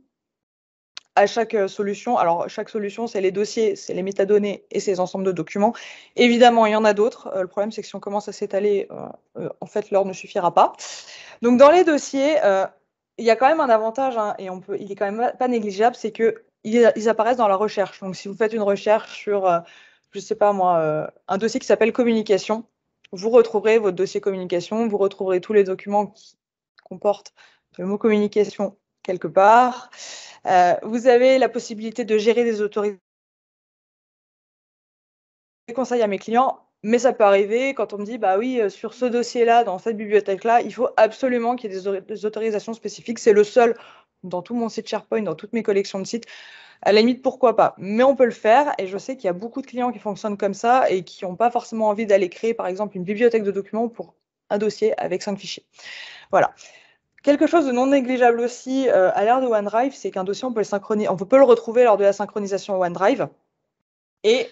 à chaque solution. Alors, chaque solution, c'est les dossiers, c'est les métadonnées et ces ensembles de documents. Évidemment, il y en a d'autres. Le problème, c'est que si on commence à s'étaler, en fait, l'heure ne suffira pas. Donc, dans les dossiers, il y a quand même un avantage, hein, et il est quand même pas négligeable, c'est qu'ils apparaissent dans la recherche. Donc, si vous faites une recherche sur, je ne sais pas moi, un dossier qui s'appelle communication, vous retrouverez votre dossier communication, vous retrouverez tous les documents qui comportent le mot communication quelque part. Vous avez la possibilité de gérer des autorisations. Je conseille à mes clients, mais ça peut arriver quand on me dit, bah oui, sur ce dossier-là, dans cette bibliothèque-là, il faut absolument qu'il y ait des autorisations spécifiques. C'est le seul dans tout mon site SharePoint, dans toutes mes collections de sites. À la limite, pourquoi pas? Mais on peut le faire, et je sais qu'il y a beaucoup de clients qui fonctionnent comme ça et qui n'ont pas forcément envie d'aller créer, par exemple, une bibliothèque de documents pour un dossier avec 5 fichiers. Voilà. Quelque chose de non négligeable aussi à l'ère de OneDrive, c'est qu'un dossier, on peut le retrouver lors de la synchronisation OneDrive. Et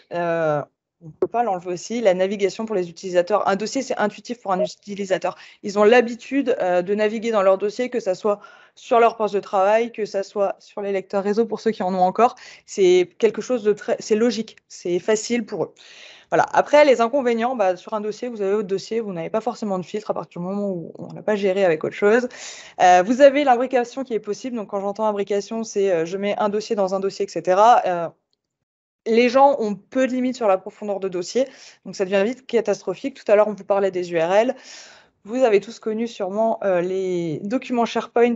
on ne peut pas l'enlever aussi. La navigation pour les utilisateurs. Un dossier, c'est intuitif pour un utilisateur. Ils ont l'habitude de naviguer dans leur dossier, que ça soit sur leur poste de travail, que ça soit sur les lecteurs réseau pour ceux qui en ont encore. C'est quelque chose de c'est logique, c'est facile pour eux. Voilà. Après, les inconvénients, sur un dossier, vous avez votre dossier, vous n'avez pas forcément de filtre à partir du moment où on n'a pas géré avec autre chose. Vous avez l'imbrication qui est possible. Donc, quand j'entends imbrication, c'est je mets un dossier dans un dossier, etc. Les gens ont peu de limites sur la profondeur de dossier, donc ça devient vite catastrophique. Tout à l'heure, on vous parlait des URL. Vous avez tous connu sûrement les documents SharePoint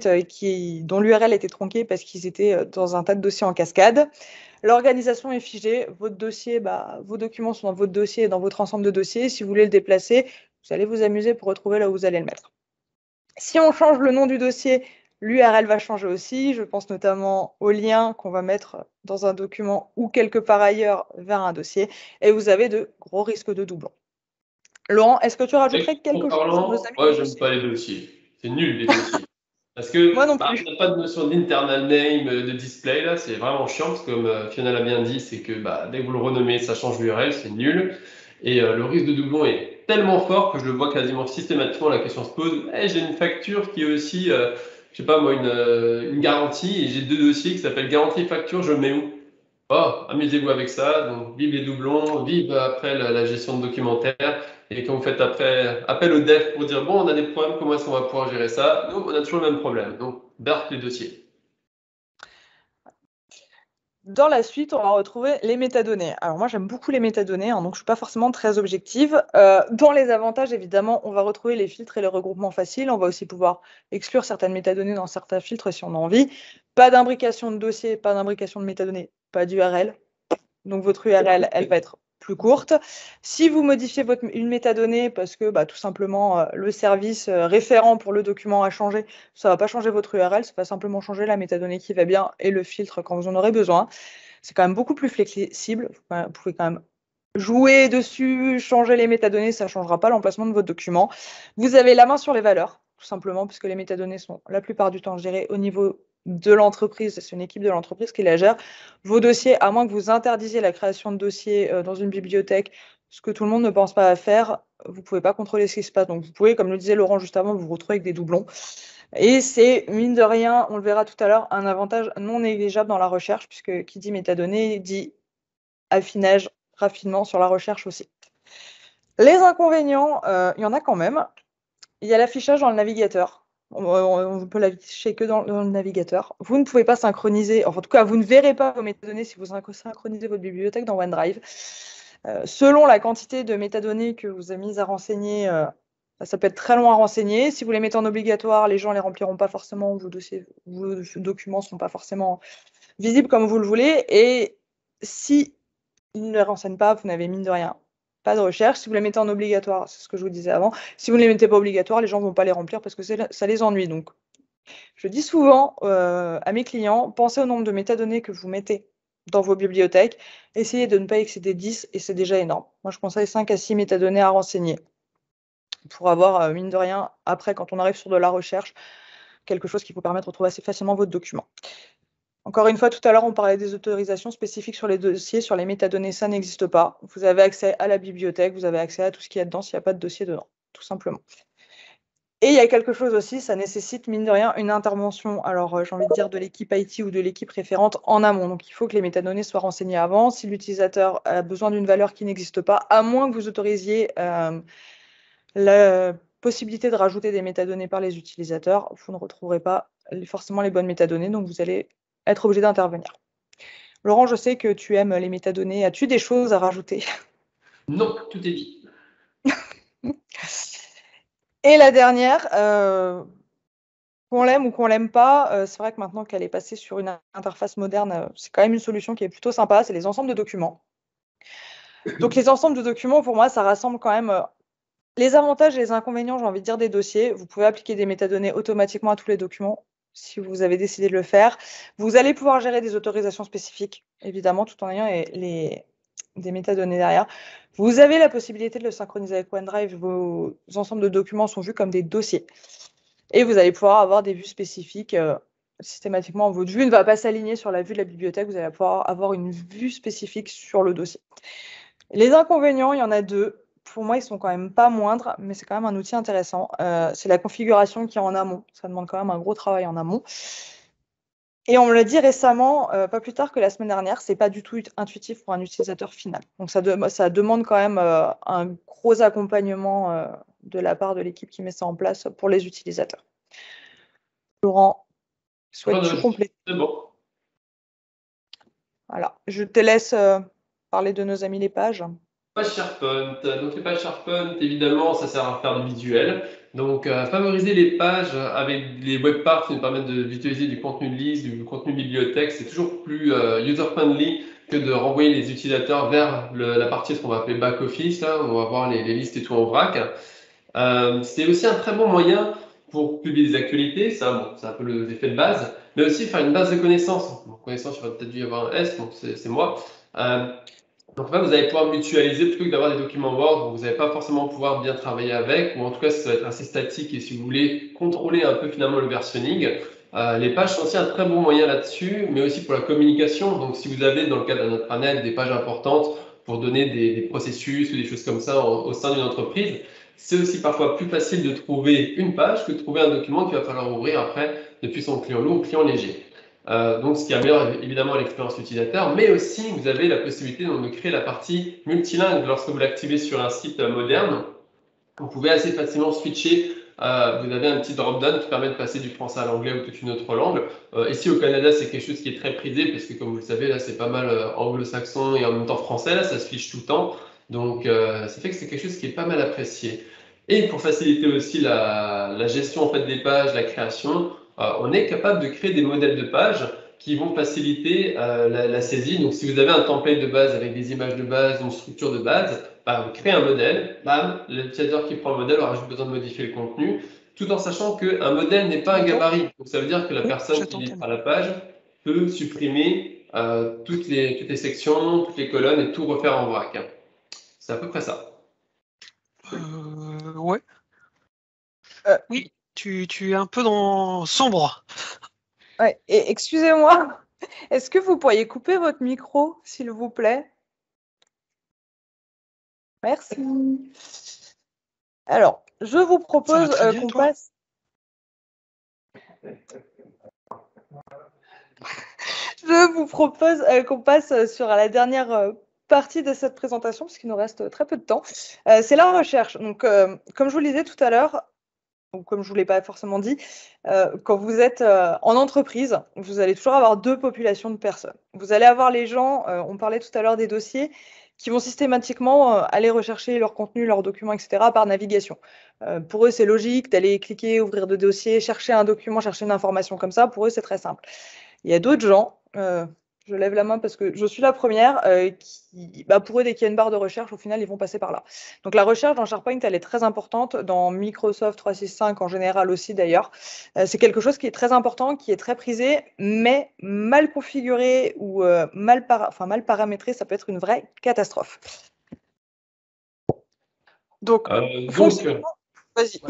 dont l'URL était tronquée parce qu'ils étaient dans un tas de dossiers en cascade. L'organisation est figée. Votre dossier, vos documents sont dans votre dossier et dans votre ensemble de dossiers. Si vous voulez le déplacer, vous allez vous amuser pour retrouver là où vous allez le mettre. Si on change le nom du dossier, l'URL va changer aussi. Je pense notamment au lien qu'on va mettre dans un document ou quelque part ailleurs vers un dossier. Et vous avez de gros risques de doublons. Laurent, est-ce que tu rajouterais quelque chose à nos amis? Moi, j'aime pas les dossiers. C'est nul, les dossiers. Parce que Moi non on plus. n'a pas de notion d'internal name, de display, là, c'est vraiment chiant, parce que comme Fiona l'a bien dit, c'est que dès que vous le renommez, ça change l'URL, c'est nul. Et le risque de doublon est tellement fort que je le vois quasiment systématiquement, la question se pose, j'ai une facture qui est aussi, je sais pas moi, une garantie, et j'ai deux dossiers qui s'appellent garantie et facture, je le mets où? Oh, amusez-vous avec ça. Donc, vive les doublons, vive après la gestion de documentaire. Et quand vous faites après appel au dev pour dire, bon, on a des problèmes, comment est-ce qu'on va pouvoir gérer ça? Nous, on a toujours le même problème. Donc, barre les dossiers. Dans la suite, on va retrouver les métadonnées. Alors moi, j'aime beaucoup les métadonnées, donc je ne suis pas forcément très objective. Dans les avantages, évidemment, on va retrouver les filtres et les regroupements faciles. On va aussi pouvoir exclure certaines métadonnées dans certains filtres si on a envie. Pas d'imbrication de dossier, pas d'imbrication de métadonnées, pas d'URL. Donc votre URL, elle va être plus courte. Si vous modifiez une métadonnée parce que tout simplement le service référent pour le document a changé, ça ne va pas changer votre URL, ça va simplement changer la métadonnée qui va bien et le filtre quand vous en aurez besoin. C'est quand même beaucoup plus flexible. Vous pouvez quand même jouer dessus, changer les métadonnées, ça ne changera pas l'emplacement de votre document. Vous avez la main sur les valeurs, tout simplement, puisque les métadonnées sont la plupart du temps gérées au niveau de l'entreprise, c'est une équipe de l'entreprise qui la gère. Vos dossiers, à moins que vous interdisiez la création de dossiers dans une bibliothèque, ce que tout le monde ne pense pas à faire, vous ne pouvez pas contrôler ce qui se passe. Donc vous pouvez, comme le disait Laurent juste avant, vous retrouver avec des doublons. Et c'est, mine de rien, on le verra tout à l'heure, un avantage non négligeable dans la recherche, puisque qui dit métadonnées dit affinage, raffinement sur la recherche aussi. Les inconvénients, il y en a quand même. Il y a l'affichage dans le navigateur. On ne peut l'afficher que dans le navigateur. Vous ne pouvez pas synchroniser, enfin, en tout cas, vous ne verrez pas vos métadonnées si vous synchronisez votre bibliothèque dans OneDrive. Selon la quantité de métadonnées que vous avez mises à renseigner, ça peut être très long à renseigner. Si vous les mettez en obligatoire, les gens ne les rempliront pas forcément, vos documents ne sont pas forcément visibles comme vous le voulez. Et si ils ne les renseignent pas, vous n'avez mine de rien pas de recherche. Si vous les mettez en obligatoire, c'est ce que je vous disais avant, si vous ne les mettez pas obligatoires, les gens ne vont pas les remplir parce que ça les ennuie. Donc, je dis souvent à mes clients, pensez au nombre de métadonnées que vous mettez dans vos bibliothèques. Essayez de ne pas excéder 10 et c'est déjà énorme. Moi, je conseille 5 à 6 métadonnées à renseigner pour avoir, mine de rien, après, quand on arrive sur de la recherche, quelque chose qui vous permet de retrouver assez facilement votre document. Encore une fois, tout à l'heure, on parlait des autorisations spécifiques sur les dossiers, sur les métadonnées, ça n'existe pas. Vous avez accès à la bibliothèque, vous avez accès à tout ce qu'il y a dedans s'il n'y a pas de dossier dedans, tout simplement. Et il y a quelque chose aussi, ça nécessite, mine de rien, une intervention, alors j'ai envie de dire de l'équipe IT ou de l'équipe référente en amont. Donc il faut que les métadonnées soient renseignées avant. Si l'utilisateur a besoin d'une valeur qui n'existe pas, à moins que vous autorisiez la possibilité de rajouter des métadonnées par les utilisateurs, vous ne retrouverez pas forcément les bonnes métadonnées, donc vous allez être obligé d'intervenir. Laurent, je sais que tu aimes les métadonnées. As-tu des choses à rajouter? Non, tout est dit. Et la dernière, qu'on l'aime ou qu'on l'aime pas, c'est vrai que maintenant qu'elle est passée sur une interface moderne, c'est quand même une solution qui est plutôt sympa, c'est les ensembles de documents. Donc les ensembles de documents, pour moi, ça rassemble quand même les avantages et les inconvénients, j'ai envie de dire, des dossiers. Vous pouvez appliquer des métadonnées automatiquement à tous les documents si vous avez décidé de le faire. Vous allez pouvoir gérer des autorisations spécifiques, évidemment, tout en ayant des métadonnées derrière. Vous avez la possibilité de le synchroniser avec OneDrive. Vos ensembles de documents sont vus comme des dossiers. Et vous allez pouvoir avoir des vues spécifiques. Systématiquement, votre vue ne va pas s'aligner sur la vue de la bibliothèque. Vous allez pouvoir avoir une vue spécifique sur le dossier. Les inconvénients, il y en a deux. Pour moi, ils sont quand même pas moindres, mais c'est quand même un outil intéressant. C'est la configuration qui est en amont. Ça demande quand même un gros travail en amont. Et on me l'a dit récemment, pas plus tard que la semaine dernière, c'est pas du tout intuitif pour un utilisateur final. Donc ça demande quand même un gros accompagnement de la part de l'équipe qui met ça en place pour les utilisateurs. Laurent, souhaites-tu compléter? C'est bon. Voilà, je te laisse parler de nos amis les pages. Page SharePoint. Donc les pages SharePoint, évidemment, ça sert à faire du visuel. Donc favoriser les pages avec les webparts qui nous permettent d'utiliser du contenu de liste, du contenu bibliothèque, c'est toujours plus user-friendly que de renvoyer les utilisateurs vers la partie ce qu'on va appeler back-office, là, où on va voir les listes et tout en vrac. C'est aussi un très bon moyen pour publier des actualités, ça, bon, c'est un peu l'effet de base, mais aussi faire une base de connaissances. Bon, connaissances, il aurait peut-être dû y avoir un S, donc c'est moi. Donc là, vous allez pouvoir mutualiser plutôt que d'avoir des documents Word, vous n'allez pas forcément pouvoir bien travailler avec, ou en tout cas, ça va être assez statique. Et si vous voulez contrôler un peu finalement le versionning, les pages sont aussi un très bon moyen là-dessus, mais aussi pour la communication. Donc si vous avez dans le cadre d'un intranet des pages importantes pour donner des processus ou des choses comme ça au sein d'une entreprise, c'est aussi parfois plus facile de trouver une page que de trouver un document qu'il va falloir ouvrir après depuis son client lourd ou client léger. Donc, ce qui améliore évidemment l'expérience utilisateur, mais aussi vous avez la possibilité donc, de créer la partie multilingue lorsque vous l'activez sur un site moderne. Vous pouvez assez facilement switcher. Vous avez un petit drop-down qui permet de passer du français à l'anglais ou toute une autre langue. Ici au Canada, c'est quelque chose qui est très prisé parce que, comme vous le savez, là, c'est pas mal anglo-saxon et en même temps français. Là, ça se fiche tout le temps. Donc, ça fait que c'est quelque chose qui est pas mal apprécié. Et pour faciliter aussi la gestion en fait, des pages, la création, on est capable de créer des modèles de pages qui vont faciliter la saisie. Donc, si vous avez un template de base avec des images de base, une structure de base, vous créez un modèle, bam, l'utilisateur qui prend le modèle aura juste besoin de modifier le contenu, tout en sachant qu'un modèle n'est pas un gabarit. Donc, ça veut dire que la personne qui lit à la page peut supprimer toutes les sections, toutes les colonnes et tout refaire en vrac. C'est à peu près ça. Ouais. Oui, tu es un peu dans sombre. Ouais, et excusez-moi, est-ce que vous pourriez couper votre micro, s'il vous plaît? Merci. Alors, je vous propose qu'on passe. Je vous propose qu'on passe sur la dernière partie de cette présentation, puisqu'il nous reste très peu de temps. C'est la recherche. Donc, comme je vous le disais tout à l'heure, ou comme je ne vous l'ai pas forcément dit, quand vous êtes en entreprise, vous allez toujours avoir deux populations de personnes. Vous allez avoir les gens, on parlait tout à l'heure des dossiers, qui vont systématiquement aller rechercher leur contenu, leurs documents, etc. par navigation. Pour eux, c'est logique d'aller cliquer, ouvrir de dossiers, chercher un document, chercher une information comme ça. Pour eux, c'est très simple. Il y a d'autres gens, je lève la main parce que je suis la première, qui, pour eux, dès qu'il y a une barre de recherche, au final, ils vont passer par là. Donc la recherche dans SharePoint, elle est très importante, dans Microsoft 365 en général aussi d'ailleurs. C'est quelque chose qui est très important, qui est très prisé, mais mal configuré ou mal paramétré, ça peut être une vraie catastrophe. Donc vas-y.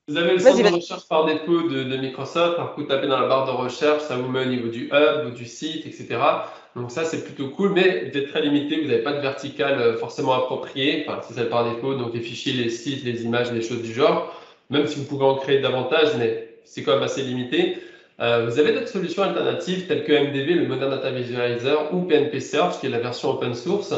Vous avez le centre de recherche par défaut de Microsoft. Alors, vous tapez dans la barre de recherche, ça vous met au niveau du hub, du site, etc. Donc ça, c'est plutôt cool, mais vous êtes très limité. Vous n'avez pas de verticale forcément appropriée. Enfin, c'est celle par défaut. Donc les fichiers, les sites, les images, les choses du genre. Même si vous pouvez en créer davantage, mais c'est quand même assez limité. Vous avez d'autres solutions alternatives telles que MDV, le Modern Data Visualizer, ou PNP Search, qui est la version open source,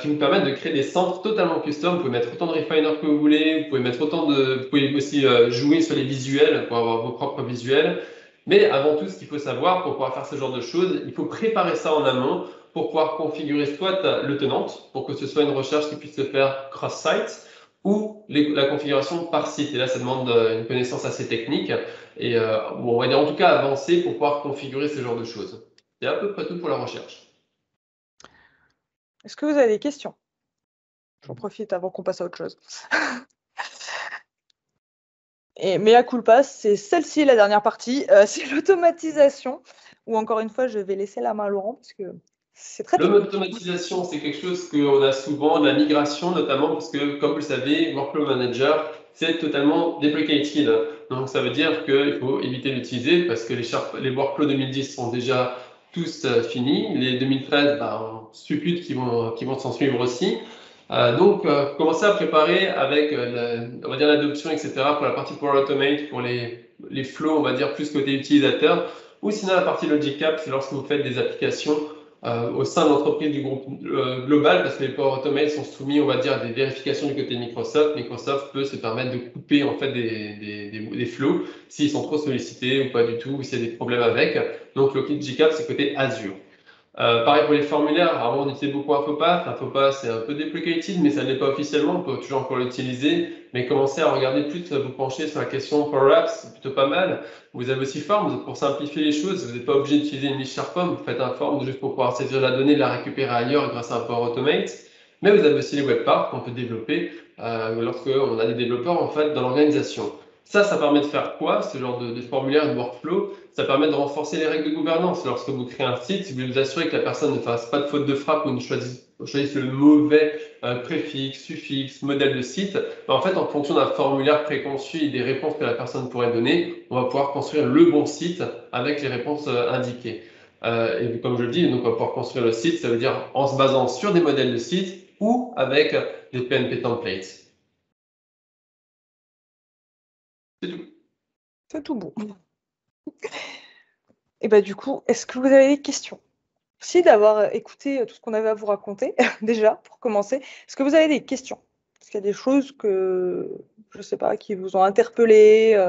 qui vous permettent de créer des centres totalement custom. Vous pouvez mettre autant de refiners que vous voulez, vous pouvez mettre vous pouvez aussi jouer sur les visuels pour avoir vos propres visuels. Mais avant tout, ce qu'il faut savoir pour pouvoir faire ce genre de choses, il faut préparer ça en amont pour pouvoir configurer soit le tenant, pour que ce soit une recherche qui puisse se faire cross-site, ou la configuration par site. Et là, ça demande une connaissance assez technique et on va dire en tout cas avancée pour pouvoir configurer ce genre de choses. C'est à peu près tout pour la recherche. Est-ce que vous avez des questions? J'en profite avant qu'on passe à autre chose. Et mea culpa, c'est celle-ci la dernière partie, c'est l'automatisation, où encore une fois, je vais laisser la main à Laurent, parce que c'est très technique. L'automatisation, c'est quelque chose qu'on a souvent, de la migration notamment, parce que comme vous le savez, Workflow Manager, c'est totalement deprecated. Donc ça veut dire qu'il faut éviter d'utiliser, parce que les workflows 2010 sont déjà tous finis. Les 2013, suppute qui vont s'en suivre aussi. Donc, commencer à préparer avec, on va dire, l'adoption, etc., pour la partie Power Automate, pour les flows, on va dire, plus côté utilisateur, ou sinon la partie Logic Apps, c'est lorsque vous faites des applications au sein de l'entreprise du groupe global, parce que les Power Automate sont soumis, on va dire, à des vérifications du côté de Microsoft. Microsoft peut se permettre de couper, en fait, des flows s'ils sont trop sollicités ou pas du tout, ou s'il y a des problèmes avec. Donc, Logic Apps, c'est côté Azure. Pareil pour les formulaires, avant on utilisait beaucoup Infopath. Infopath c'est un peu deprecated, mais ça ne l'est pas officiellement, on peut toujours encore l'utiliser. Mais commencez à regarder plus, vous pencher sur la question Power Apps, c'est plutôt pas mal. Vous avez aussi Forms pour simplifier les choses, vous n'êtes pas obligé d'utiliser une niche SharePoint, vous faites un Forms juste pour pouvoir saisir la donnée, la récupérer ailleurs grâce à un Power Automate. Mais vous avez aussi les Webpack qu'on peut développer lorsqu'on a des développeurs en fait dans l'organisation. Ça permet de faire quoi? Ce genre de formulaire et de workflow, ça permet de renforcer les règles de gouvernance. Lorsque vous créez un site, si vous voulez vous assurer que la personne ne fasse pas de faute de frappe ou ne choisisse le mauvais préfixe, suffixe, modèle de site, en fait, en fonction d'un formulaire préconçu et des réponses que la personne pourrait donner, on va pouvoir construire le bon site avec les réponses indiquées. Et comme je le dis, donc on va pouvoir construire le site, ça veut dire en se basant sur des modèles de site ou avec des PNP templates. C'est tout. C'est tout bon. Et bah du coup, est-ce que vous avez des questions? Merci d'avoir écouté tout ce qu'on avait à vous raconter, déjà, pour commencer. Est-ce que vous avez des questions? Est-ce qu'il y a des choses que, je ne sais pas, qui vous ont interpellé,